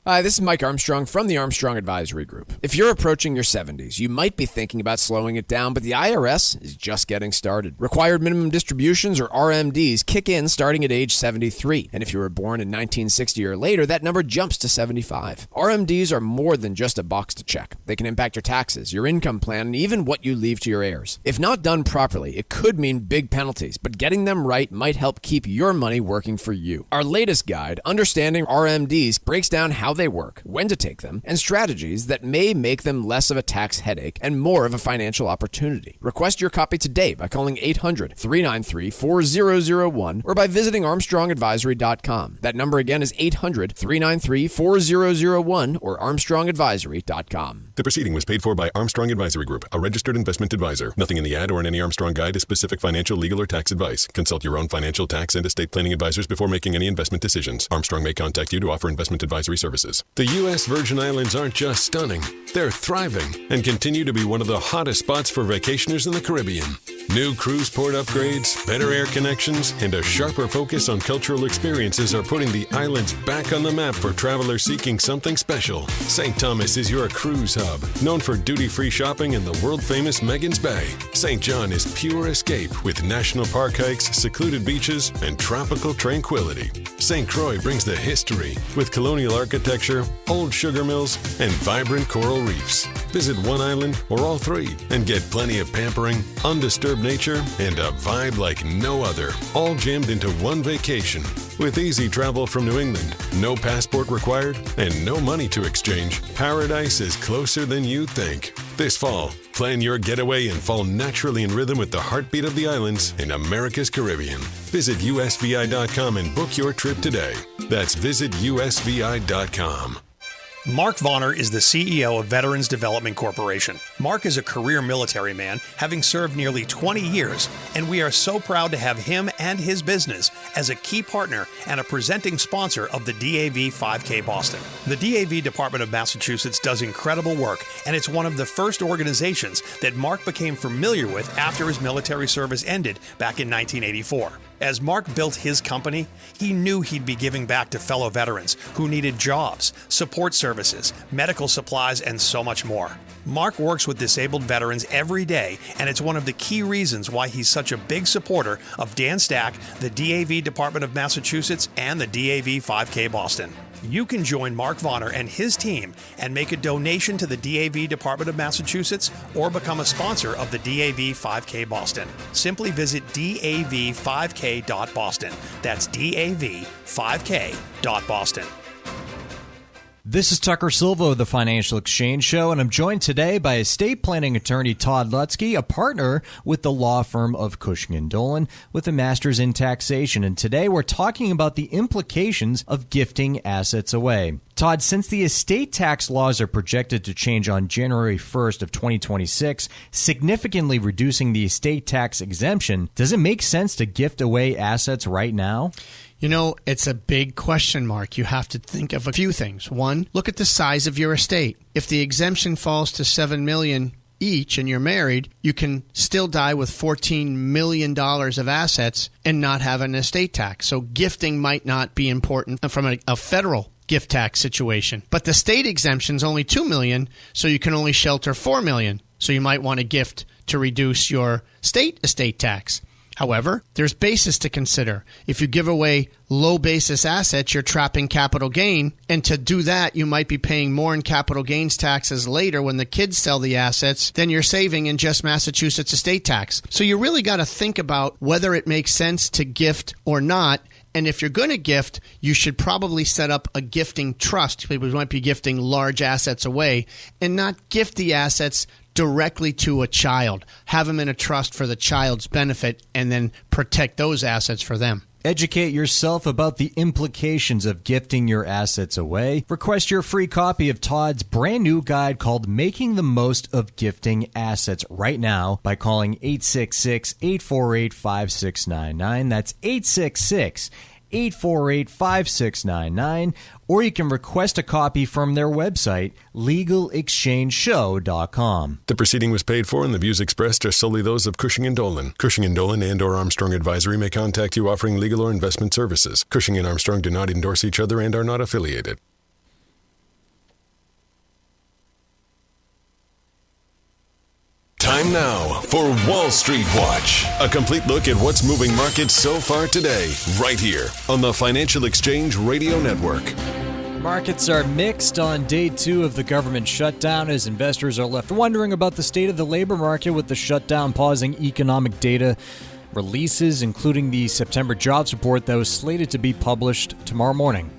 Hi, this is Mike Armstrong from the Armstrong Advisory Group. If you're approaching your 70s, you might be thinking about slowing it down, but the IRS is just getting started. Required minimum distributions, or RMDs, kick in starting at age 73. And if you were born in 1960 or later, that number jumps to 75. RMDs are more than just a box to check. They can impact your taxes, your income plan, and even what you leave to your heirs. If not done properly, it could mean big penalties, but getting them right might help keep your money working for you. Our latest guide, Understanding RMDs, breaks down how they work, when to take them, and strategies that may make them less of a tax headache and more of a financial opportunity. Request your copy today by calling 800-393-4001 or by visiting armstrongadvisory.com. That number again is 800-393-4001 or armstrongadvisory.com. The proceeding was paid for by Armstrong Advisory Group, a registered investment advisor. Nothing in the ad or in any Armstrong guide is specific financial, legal, or tax advice. Consult your own financial, tax, and estate planning advisors before making any investment decisions. Armstrong may contact you to offer investment advisory services. The U.S. Virgin Islands aren't just stunning, they're thriving and continue to be one of the hottest spots for vacationers in the Caribbean. New cruise port upgrades, better air connections, and a sharper focus on cultural experiences are putting the islands back on the map for travelers seeking something special. St. Thomas is your cruise hub, known for duty-free shopping in the world-famous Megan's Bay. St. John is pure escape with national park hikes, secluded beaches, and tropical tranquility. St. Croix brings the history with colonial architecture, old sugar mills, and vibrant coral reefs. Visit one island or all three and get plenty of pampering, undisturbed nature, and a vibe like no other, all jammed into one vacation. With easy travel from New England, no passport required, and no money to exchange, paradise is closer than you think. This fall, plan your getaway and fall naturally in rhythm with the heartbeat of the islands in America's Caribbean. Visit usvi.com and book your trip today. That's visitusvi.com. Mark Vonner is the CEO of Veterans Development Corporation. Mark is a career military man, having served nearly 20 years, and we are so proud to have him and his business as a key partner and a presenting sponsor of the DAV 5K Boston. The DAV Department of Massachusetts does incredible work, and it's one of the first organizations that Mark became familiar with after his military service ended back in 1984. As Mark built his company, he knew he'd be giving back to fellow veterans who needed jobs, support services, medical supplies, and so much more. Mark works with disabled veterans every day, and it's one of the key reasons why he's such a big supporter of Dan Stack, the DAV Department of Massachusetts, and the DAV 5K Boston. You can join Mark Vonner and his team and make a donation to the DAV Department of Massachusetts or become a sponsor of the DAV 5K Boston. Simply visit dav5k.boston. That's dav5k.boston. This is Tucker Silva of the Financial Exchange Show, and I'm joined today by estate planning attorney Todd Lutzke, a partner with the law firm of Cushing & Dolan with a master's in taxation. And today we're talking about the implications of gifting assets away. Todd, since the estate tax laws are projected to change on January 1st of 2026, significantly reducing the estate tax exemption, does it make sense to gift away assets right now? You know, it's a big question mark. You have to think of a few things. One, look at the size of your estate. If the exemption falls to $7 million, each and you're married, you can still die with $14 million of assets and not have an estate tax. So gifting might not be important from a federal gift tax situation. But the state exemption is only $2 million, so you can only shelter $4 million. So you might want to gift to reduce your state estate tax. However, there's basis to consider. If you give away low basis assets, you're trapping capital gain. And to do that, you might be paying more in capital gains taxes later when the kids sell the assets than you're saving in just Massachusetts estate tax. So you really got to think about whether it makes sense to gift or not. And if you're going to gift, you should probably set up a gifting trust. People might be gifting large assets away and not gift the assets directly to a child. Have them in a trust for the child's benefit and then protect those assets for them. Educate yourself about the implications of gifting your assets away. Request your free copy of Todd's brand new guide called Making the Most of Gifting Assets right now by calling 866-848-5699. That's 866-848-5699. Or you can request a copy from their website, legalexchangeshow.com. The proceeding was paid for and the views expressed are solely those of Cushing & Dolan. Cushing & Dolan and or Armstrong Advisory may contact you offering legal or investment services. Cushing & Armstrong do not endorse each other and are not affiliated. Time now for Wall Street Watch. A complete look at what's moving markets so far today, right here on the Financial Exchange Radio Network. Markets are mixed on day 2 of the government shutdown as investors are left wondering about the state of the labor market with the shutdown pausing economic data releases, including the September jobs report that was slated to be published tomorrow morning.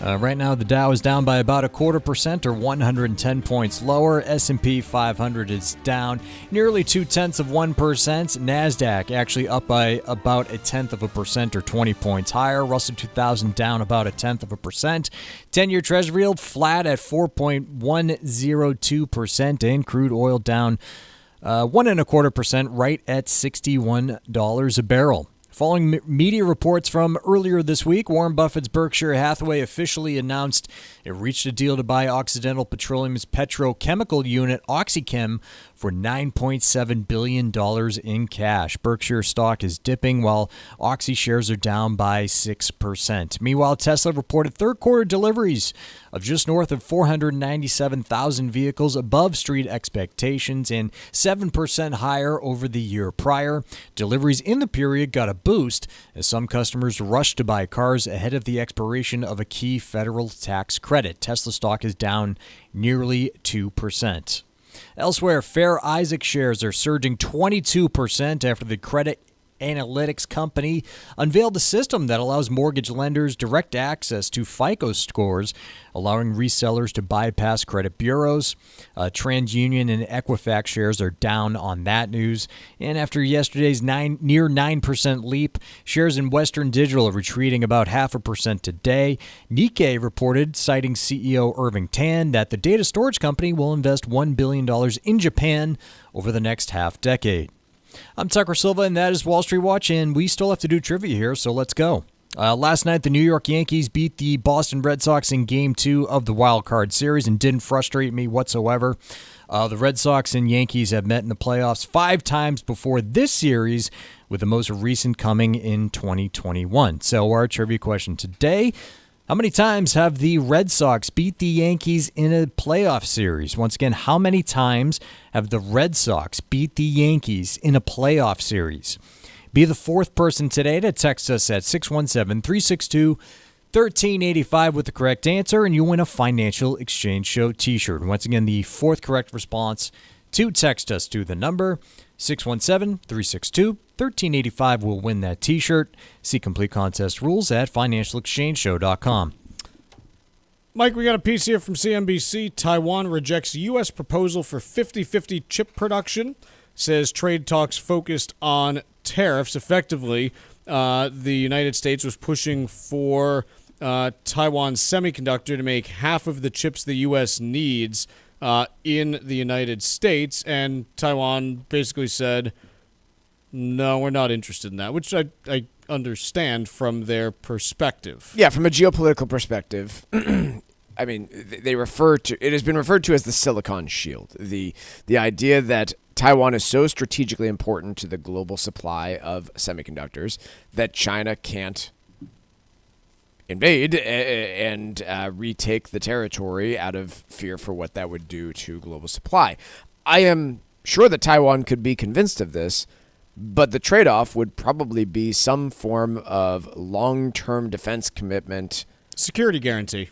Right now, the Dow is down by about 0.25% or 110 points lower. S&P 500 is down nearly 0.2%. NASDAQ actually up by about 0.1% or 20 points higher. Russell 2000 down about 0.1%. 10-year Treasury yield flat at 4.102%, and crude oil down 1.25%, right at $61 a barrel. Following media reports from earlier this week, Warren Buffett's Berkshire Hathaway officially announced it reached a deal to buy Occidental Petroleum's petrochemical unit, OxyChem, for $9.7 billion in cash. Berkshire stock is dipping while Oxy shares are down by 6%. Meanwhile, Tesla reported third quarter deliveries of just north of 497,000 vehicles, above street expectations and 7% higher over the year prior. Deliveries in the period got a boost as some customers rushed to buy cars ahead of the expiration of a key federal tax credit. Tesla stock is down nearly 2%. Elsewhere, Fair Isaac shares are surging 22% after the credit analytics company unveiled a system that allows mortgage lenders direct access to FICO scores, allowing resellers to bypass credit bureaus. TransUnion and Equifax shares are down on that news. And after yesterday's near 9% leap, shares in Western Digital are retreating about 0.5% today. Nikkei reported, citing CEO Irving Tan, that the data storage company will invest $1 billion in Japan over the next half-decade. I'm Tucker Silva, and that is Wall Street Watch, and we still have to do trivia here, so let's go. Last night, the New York Yankees beat the Boston Red Sox in Game 2 of the Wild Card Series and didn't frustrate me whatsoever. The Red Sox and Yankees have met in the playoffs 5 times before this series, with the most recent coming in 2021. So our trivia question today: how many times have the Red Sox beat the Yankees in a playoff series? Once again, how many times have the Red Sox beat the Yankees in a playoff series? Be the 4th person today to text us at 617-362-1385 with the correct answer, and you'll win a Financial Exchange Show t-shirt. Once again, the 4th correct response to text us to the number 617-362-1385 will win that t-shirt. See complete contest rules at financialexchangeshow.com. Mike, we got a piece here from CNBC. Taiwan rejects U.S. proposal for 50-50 chip production. Says trade talks focused on tariffs. Effectively, the United States was pushing for Taiwan Semiconductor to make half of the chips the U.S. needs in the United States, and Taiwan basically said, no, we're not interested in that, which I understand from their perspective. Yeah, from a geopolitical perspective, I mean, they refer to it has been referred to as the Silicon Shield. The idea that Taiwan is so strategically important to the global supply of semiconductors that China can't invade and retake the territory out of fear for what that would do to global supply. I am sure that Taiwan could be convinced of this, but the trade-off would probably be some form of long-term defense commitment. Security guarantee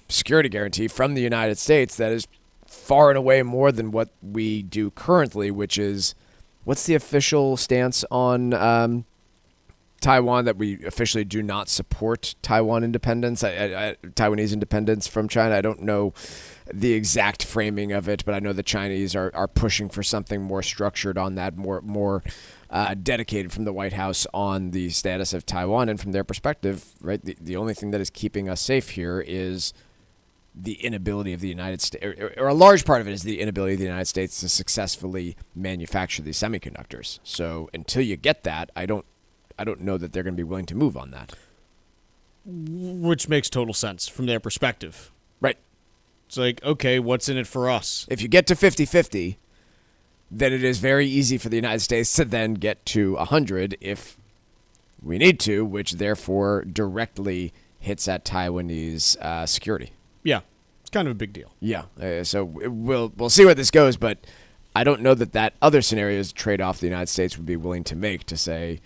from the United States that is far and away more than what we do currently, which is, what's the official stance on Taiwan, that we officially do not support Taiwan independence, Taiwanese independence from China. I don't know the exact framing of it, but I know the Chinese are pushing for something more structured on that, more dedicated from the White House on the status of Taiwan. And from their perspective, right, the only thing that is keeping us safe here is the inability of the United States, or a large part of it is the inability of the United States to successfully manufacture these semiconductors. So until you get that, I don't know that they're going to be willing to move on that. Which makes total sense from their perspective. Right. It's like, okay, what's in it for us? If you get to 50-50, then it is very easy for the United States to then get to 100 if we need to, which therefore directly hits at Taiwanese security. Yeah, it's kind of a big deal. Yeah, so we'll see where this goes, but I don't know that other scenario is a trade-off the United States would be willing to make to say,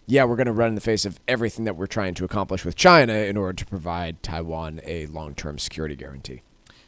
yeah, we're going to run in the face of everything that we're trying to accomplish with China in order to provide Taiwan a long-term security guarantee.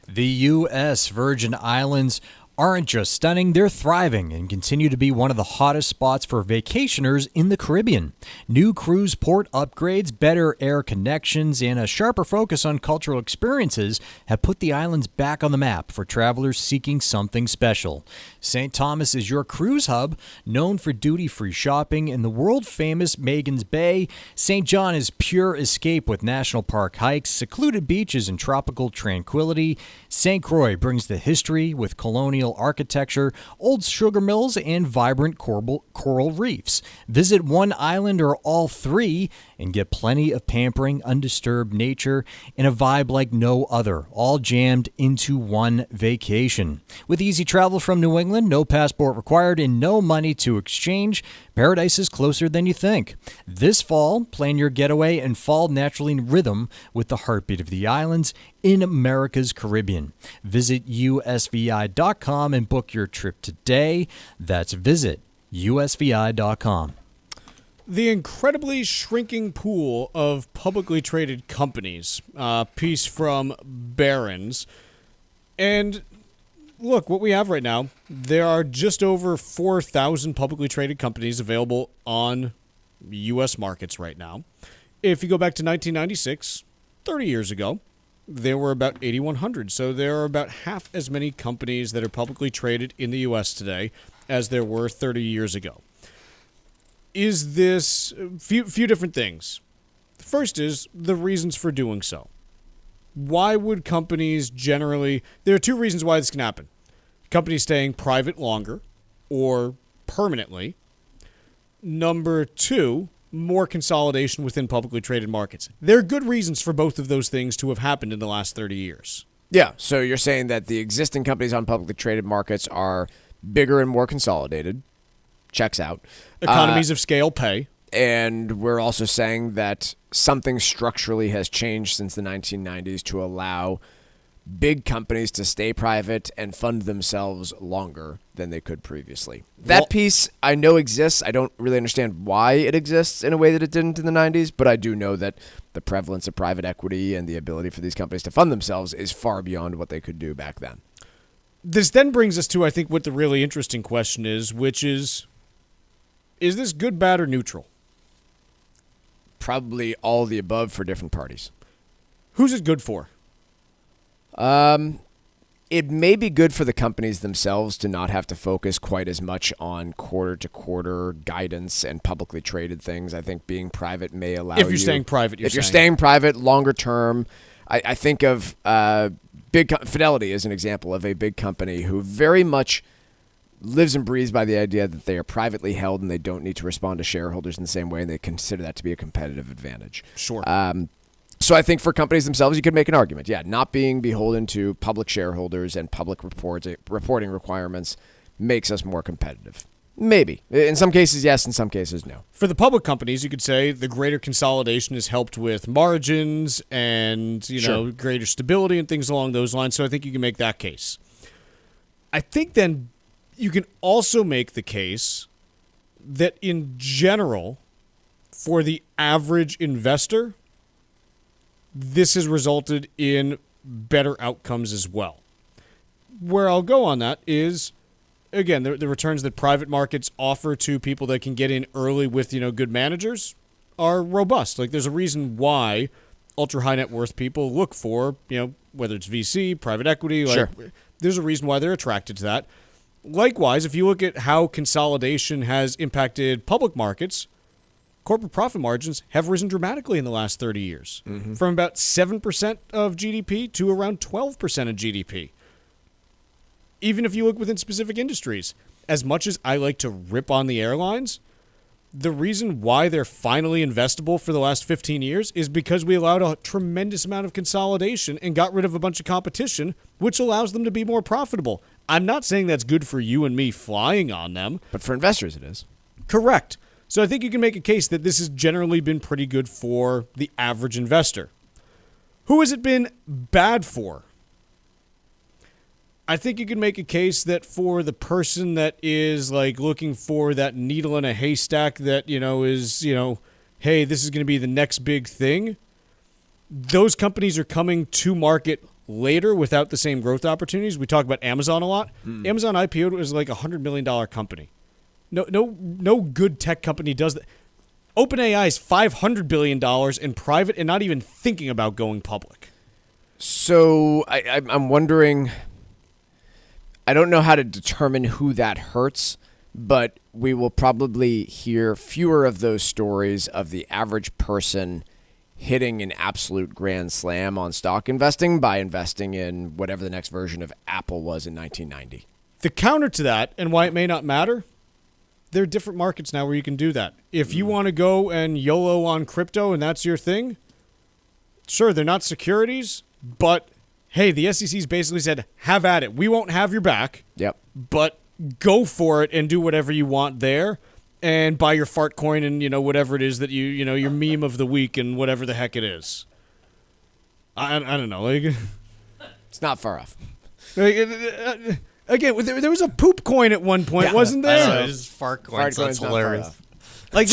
The U.S. Virgin Islands aren't just stunning, they're thriving and continue to be one of the hottest spots for vacationers in the Caribbean. New cruise port upgrades, better air connections, and a sharper focus on cultural experiences have put the islands back on the map for travelers seeking something special. St. Thomas is your cruise hub, known for duty-free shopping in the world-famous Magens Bay. St. John is pure escape with national park hikes, secluded beaches, and tropical tranquility. St. Croix brings the history with colonial architecture, old sugar mills, and vibrant coral reefs. Visit one island or all three and get plenty of pampering, undisturbed nature, and a vibe like no other, all jammed into one vacation. With easy travel from New England, no passport required, and no money to exchange, paradise is closer than you think. This fall, plan your getaway and fall naturally in rhythm with the heartbeat of the islands in America's Caribbean. Visit usvi.com and book your trip today. That's visit usvi.com. The incredibly shrinking pool of publicly traded companies, piece from Barron's. And look, what we have right now, there are just over 4,000 publicly traded companies available on U.S. markets right now. If you go back to 1996, 30 years ago, there were about 8,100. So there are about half as many companies that are publicly traded in the U.S. today as there were 30 years ago. Is this few different things? The first is the reasons for doing so. Why would companies generally... There are two reasons why this can happen. Companies staying private longer or permanently. Number two, more consolidation within publicly traded markets. There are good reasons for both of those things to have happened in the last 30 years. Yeah, so you're saying that the existing companies on publicly traded markets are bigger and more consolidated. Checks out. Economies of scale pay. And we're also saying that something structurally has changed since the 1990s to allow big companies to stay private and fund themselves longer than they could previously. That piece I know exists. I don't really understand why it exists in a way that it didn't in the 90s, but I do know that the prevalence of private equity and the ability for these companies to fund themselves is far beyond what they could do back then. This then brings us to, I think, what the really interesting question is, which is this good, bad, or neutral? Probably all of the above for different parties. Who's it good for? It may be good for the companies themselves to not have to focus quite as much on quarter-to-quarter guidance and publicly traded things. I think being private may allow you... If you're staying private, If you're staying private, longer term, I think of Fidelity as an example of a big company who very much lives and breathes by the idea that they are privately held and they don't need to respond to shareholders in the same way, and they consider that to be a competitive advantage. Sure. So I think for companies themselves, you could make an argument. Yeah, not being beholden to public shareholders and public reporting requirements makes us more competitive. Maybe. In some cases, yes. In some cases, no. For the public companies, you could say the greater consolidation has helped with margins and, know, greater stability and things along those lines. So I think you can make that case. I think then you can also make the case that in general, for the average investor, this has resulted in better outcomes as well. Where I'll go on that is, again, the returns that private markets offer to people that can get in early with, good managers are robust. Like, there's a reason why ultra high net worth people look for, whether it's VC, private equity, there's a reason why they're attracted to that. Likewise, if you look at how consolidation has impacted public markets, corporate profit margins have risen dramatically in the last 30 years, from about 7% of GDP to around 12% of GDP. Even if you look within specific industries, as much as I like to rip on the airlines, the reason why they're finally investable for the last 15 years is because we allowed a tremendous amount of consolidation and got rid of a bunch of competition, which allows them to be more profitable. I'm not saying that's good for you and me flying on them. But for investors, it is. Correct. So I think you can make a case that this has generally been pretty good for the average investor. Who has it been bad for? I think you can make a case that for the person that is like looking for that needle in a haystack that, is, hey, this is going to be the next big thing. Those companies are coming to market later without the same growth opportunities. We talk about Amazon a lot. Amazon IPO'd was like a $100 million company. No good tech company does that. OpenAI is $500 billion in private and not even thinking about going public. So I'm wondering, I don't know how to determine who that hurts, but we will probably hear fewer of those stories of the average person hitting an absolute grand slam on stock investing by investing in whatever the next version of Apple was in 1990. The counter to that, and why it may not matter, there are different markets now where you can do that. If you want to go and YOLO on crypto and that's your thing, sure, they're not securities, but hey, the SEC's basically said, have at it. We won't have your back. Yep. But go for it and do whatever you want there and buy your fart coin and, whatever it is that your meme of the week and whatever the heck it is. I don't know. Like, it's not far off. Again, there was a poop coin at one point, wasn't there? I know, it's fart coin, so that's hilarious. Like,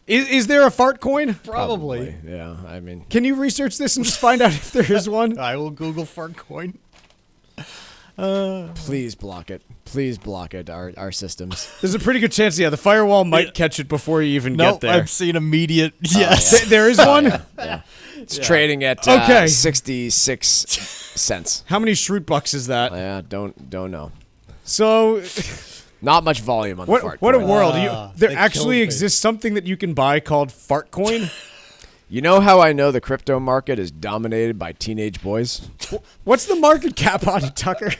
is there a fart coin? Probably. Yeah, I mean. Can you research this and just find out if there is one? I will Google fart coin. Please block it. Please block it, our systems. There's a pretty good chance, the firewall might catch it before you even get there. I've seen immediate, yes. There is one? Yeah. It's trading at 66 cents. How many Shroot bucks is that? Yeah, don't know. So... Not much volume on the fart coin. What a world. There actually exists something that you can buy called fart coin? You know how I know the crypto market is dominated by teenage boys? What's the market cap on it, Tucker?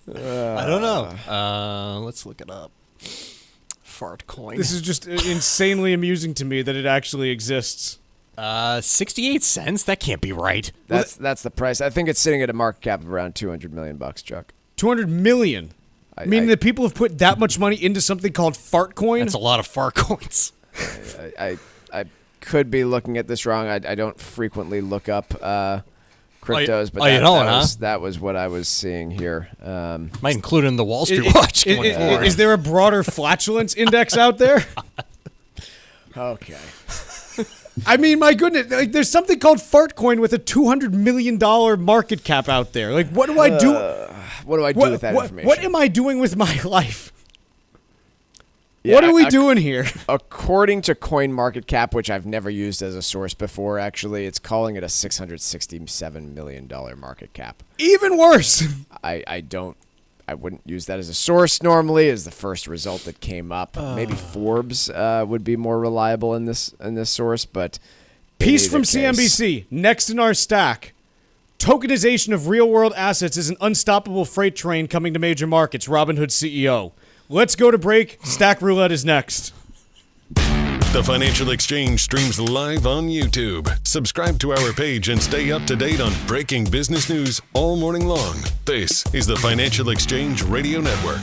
I don't know. Let's look it up. Fart coin. This is just insanely amusing to me that it actually exists. 68 cents? That can't be right. That's the price. I think it's sitting at a market cap of around $200 million, Chuck. $200 million? Meaning that people have put that much money into something called fart coin? That's a lot of fart coins. I could be looking at this wrong. I don't frequently look up cryptos, but that was what I was seeing here. Might include in the Wall Street Watch. Is there a broader flatulence index out there? Okay. I mean, my goodness, like, there's something called fart coin with a $200 million market cap out there. Like, what do I do? What do I do with that information? What am I doing with my life? What are we doing here? According to CoinMarketCap, which I've never used as a source before, actually, it's calling it a $667 million market cap. Even worse. I wouldn't use that as a source normally, as the first result that came up. Maybe Forbes would be more reliable in this source, but piece from CNBC, next in our stack. Tokenization of real-world assets is an unstoppable freight train coming to major markets, Robinhood CEO. Let's go to break. Stack Roulette is next. The Financial Exchange streams live on YouTube. Subscribe to our page and stay up to date on breaking business news all morning long. This is the Financial Exchange Radio Network.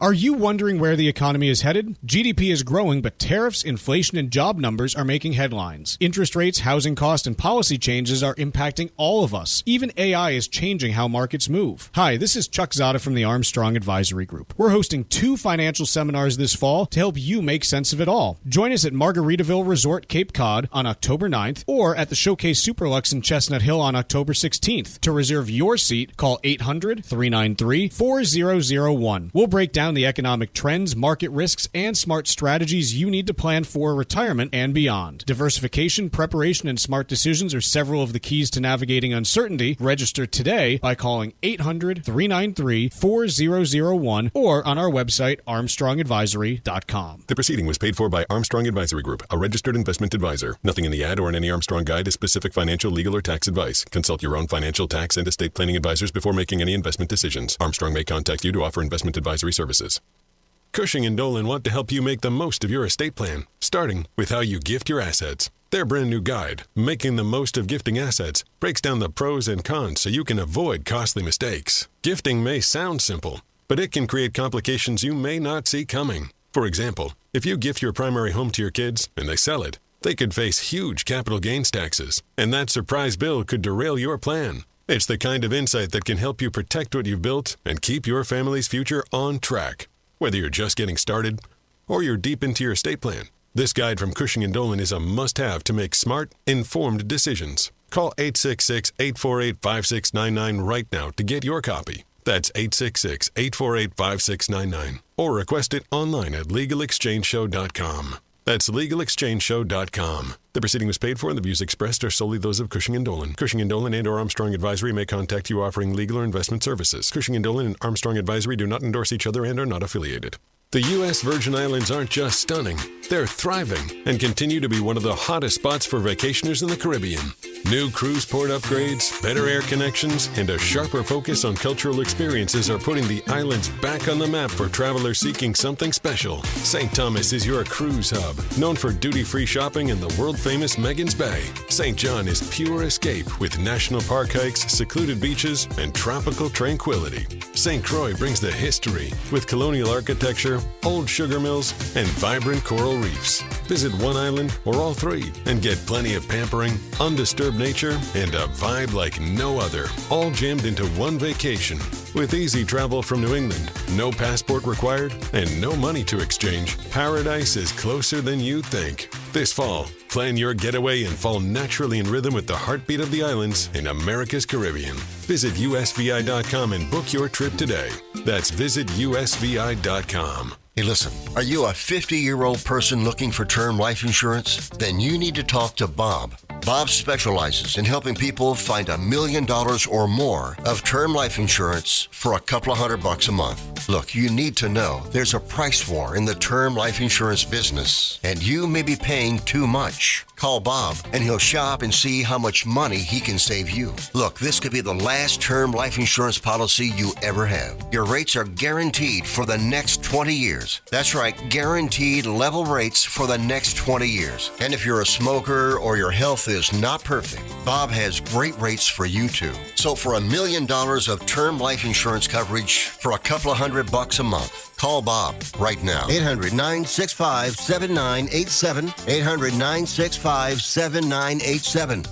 Are you wondering where the economy is headed? GDP is growing, but tariffs, inflation, and job numbers are making headlines. Interest rates, housing costs, and policy changes are impacting all of us. Even AI is changing how markets move. Hi, this is Chuck Zodda from the Armstrong Advisory Group. We're hosting 2 financial seminars this fall to help you make sense of it all. Join us at Margaritaville Resort, Cape Cod on October 9th or at the Showcase Superlux in Chestnut Hill on October 16th. To reserve your seat, call 800-393-4001. We'll break down the economic trends, market risks, and smart strategies you need to plan for retirement and beyond. Diversification, preparation, and smart decisions are several of the keys to navigating uncertainty. Register today by calling 800-393-4001 or on our website, armstrongadvisory.com. The proceeding was paid for by Armstrong Advisory Group, a registered investment advisor. Nothing in the ad or in any Armstrong guide is specific financial, legal, or tax advice. Consult your own financial, tax, and estate planning advisors before making any investment decisions. Armstrong may contact you to offer investment advisory services. Cushing & Dolan want to help you make the most of your estate plan, starting with how you gift your assets. Their brand new guide, Making the Most of Gifting Assets, breaks down the pros and cons so you can avoid costly mistakes. Gifting may sound simple, but it can create complications you may not see coming. For example, if you gift your primary home to your kids and they sell it, they could face huge capital gains taxes, and that surprise bill could derail your plan. It's the kind of insight that can help you protect what you've built and keep your family's future on track. Whether you're just getting started or you're deep into your estate plan, this guide from Cushing & Dolan is a must-have to make smart, informed decisions. Call 866-848-5699 right now to get your copy. That's 866-848-5699. Or request it online at LegalExchangeShow.com. That's LegalExchangeShow.com. The proceeding was paid for and the views expressed are solely those of Cushing & Dolan. Cushing & Dolan and or Armstrong Advisory may contact you offering legal or investment services. Cushing & Dolan and Armstrong Advisory do not endorse each other and are not affiliated. The U.S. Virgin Islands aren't just stunning, they're thriving and continue to be one of the hottest spots for vacationers in the Caribbean. New cruise port upgrades, better air connections, and a sharper focus on cultural experiences are putting the islands back on the map for travelers seeking something special. St. Thomas is your cruise hub, known for duty-free shopping and the world-famous Megan's Bay. St. John is pure escape with national park hikes, secluded beaches, and tropical tranquility. St. Croix brings the history with colonial architecture, old sugar mills, and vibrant coral reefs. Visit one island or all 3 and get plenty of pampering, undisturbed nature, and a vibe like no other, all jammed into one vacation. With easy travel from New England, no passport required, and no money to exchange, paradise is closer than you think. This fall, plan your getaway and fall naturally in rhythm with the heartbeat of the islands in America's Caribbean. Visit usvi.com and book your trip today. That's visitusvi.com. Hey, listen, are you a 50-year-old person looking for term life insurance? Then you need to talk to Bob. Bob specializes in helping people find $1 million or more of term life insurance for a couple of $100 a month. Look, you need to know there's a price war in the term life insurance business, and you may be paying too much. Call Bob, and he'll shop and see how much money he can save you. Look, this could be the last term life insurance policy you ever have. Your rates are guaranteed for the next 20 years. That's right, guaranteed level rates for the next 20 years. And if you're a smoker or your health is not perfect, Bob has great rates for you too. So for $1 million of term life insurance coverage for a couple of $100 a month, call Bob right now. 800-965-7987. 800-965-7987.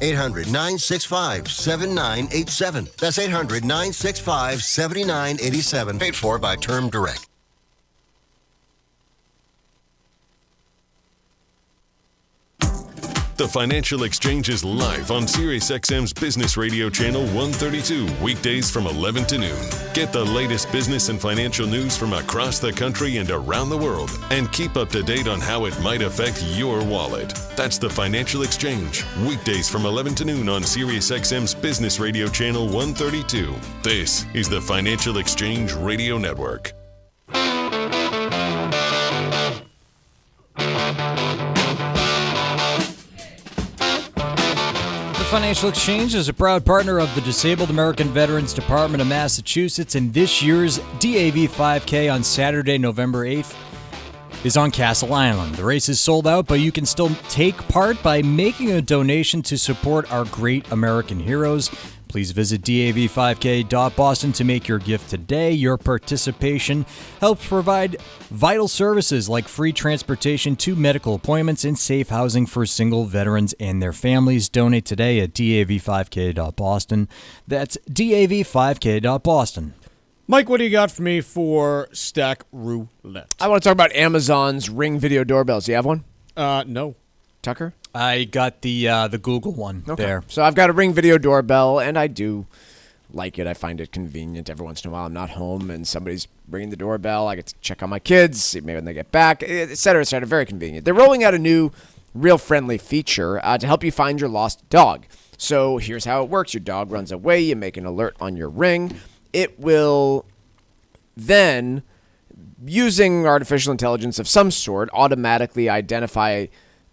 800-965-7987. That's 800-965-7987. Paid for by Term Direct. The Financial Exchange is live on SiriusXM's Business Radio Channel 132, weekdays from 11 to noon. Get the latest business and financial news from across the country and around the world, and keep up to date on how it might affect your wallet. That's the Financial Exchange, weekdays from 11 to noon on SiriusXM's Business Radio Channel 132. This is the Financial Exchange Radio Network. Financial Exchange is a proud partner of the Disabled American Veterans Department of Massachusetts, and this year's DAV 5K on Saturday, November 8th is on Castle Island. The race is sold out, but you can still take part by making a donation to support our great American heroes. Please visit dav5k.boston to make your gift today. Your participation helps provide vital services like free transportation to medical appointments and safe housing for single veterans and their families. Donate today at dav5k.boston. That's dav5k.boston. Mike, what do you got for me for Stack Roulette? I want to talk about Amazon's Ring video doorbells. Do you have one? No. Tucker? I got the Google one there. So I've got a Ring video doorbell, and I do like it. I find it convenient. Every once in a while I'm not home and somebody's ringing the doorbell. I get to check on my kids, see maybe when they get back, et cetera, et cetera. Very convenient. They're rolling out a new real friendly feature to help you find your lost dog. So here's how it works. Your dog runs away. You make an alert on your Ring. It will then, using artificial intelligence of some sort, automatically identify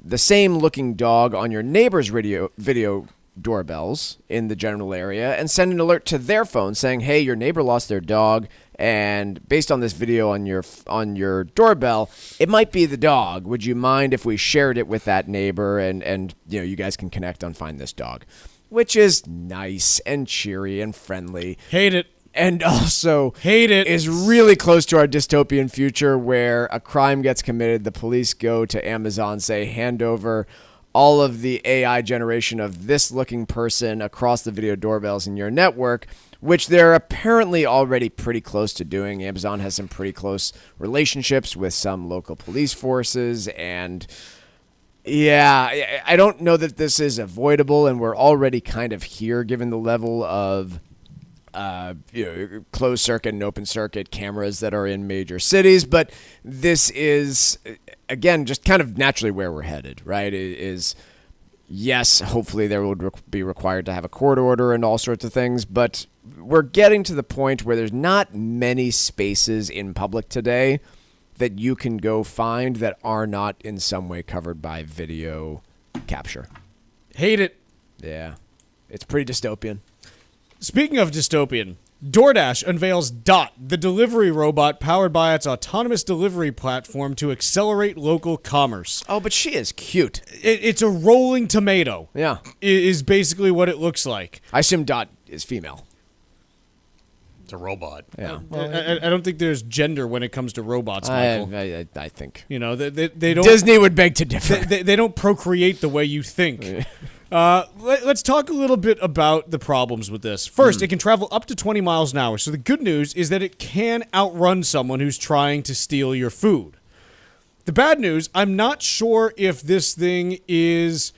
the same looking dog on your neighbor's video doorbells in the general area and send an alert to their phone saying, hey, your neighbor lost their dog, and based on this video on your doorbell, it might be the dog. Would you mind if we shared it with that neighbor and you guys can connect on find this dog? Which is nice and cheery and friendly. Hate it. And also hate it. Is really close to our dystopian future where a crime gets committed, the police go to Amazon, say, hand over all of the AI generation of this looking person across the video doorbells in your network, which they're apparently already pretty close to doing. Amazon has some pretty close relationships with some local police forces, and yeah, I don't know that this is avoidable, and we're already kind of here given the level of closed circuit and open circuit cameras that are in major cities. But this is, again, just kind of naturally where we're headed, right? It is, yes, hopefully there will be required to have a court order and all sorts of things, but we're getting to the point where there's not many spaces in public today that you can go find that are not in some way covered by video capture. Hate it. Yeah. It's pretty dystopian. Speaking of dystopian, DoorDash unveils Dot, the delivery robot powered by its autonomous delivery platform to accelerate local commerce. Oh, but she is cute. It's a rolling tomato. Yeah. Is basically what it looks like. I assume Dot is female. It's a robot. Yeah. I don't think there's gender when it comes to robots, Michael. I think. They don't. Disney would beg to differ. They don't procreate the way you think. Let's talk a little bit about the problems with this. First, it can travel up to 20 miles an hour. So the good news is that it can outrun someone who's trying to steal your food. The bad news, I'm not sure if this thing is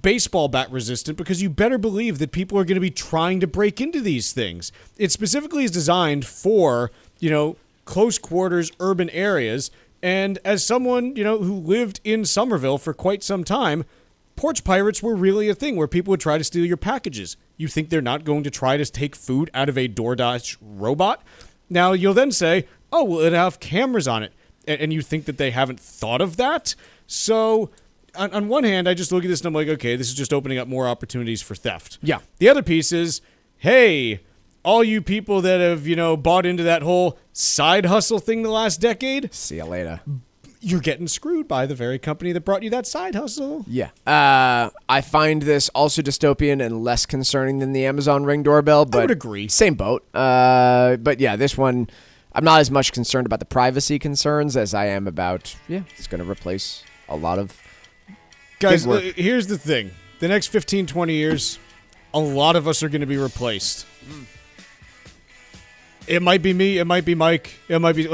baseball bat resistant, because you better believe that people are going to be trying to break into these things. It specifically is designed for, close quarters urban areas. And as someone, who lived in Somerville for quite some time, porch pirates were really a thing where people would try to steal your packages. You think they're not going to try to take food out of a DoorDash robot? Now, you'll then say, oh, well, it'll have cameras on it. And you think that they haven't thought of that? So, on one hand, I just look at this and I'm like, okay, this is just opening up more opportunities for theft. Yeah. The other piece is, hey, all you people that have, bought into that whole side hustle thing the last decade, see you later. You're getting screwed by the very company that brought you that side hustle. Yeah. I find this also dystopian and less concerning than the Amazon Ring doorbell. But I would agree. Same boat. But yeah, this one, I'm not as much concerned about the privacy concerns as I am about, it's going to replace a lot of Guys, here's the thing. The next 15, 20 years, a lot of us are going to be replaced. It might be me. It might be Mike. It might be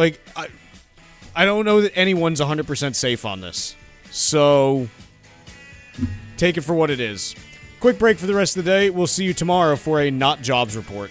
I don't know that anyone's 100% safe on this. So, take it for what it is. Quick break for the rest of the day. We'll see you tomorrow for a Not Jobs Report.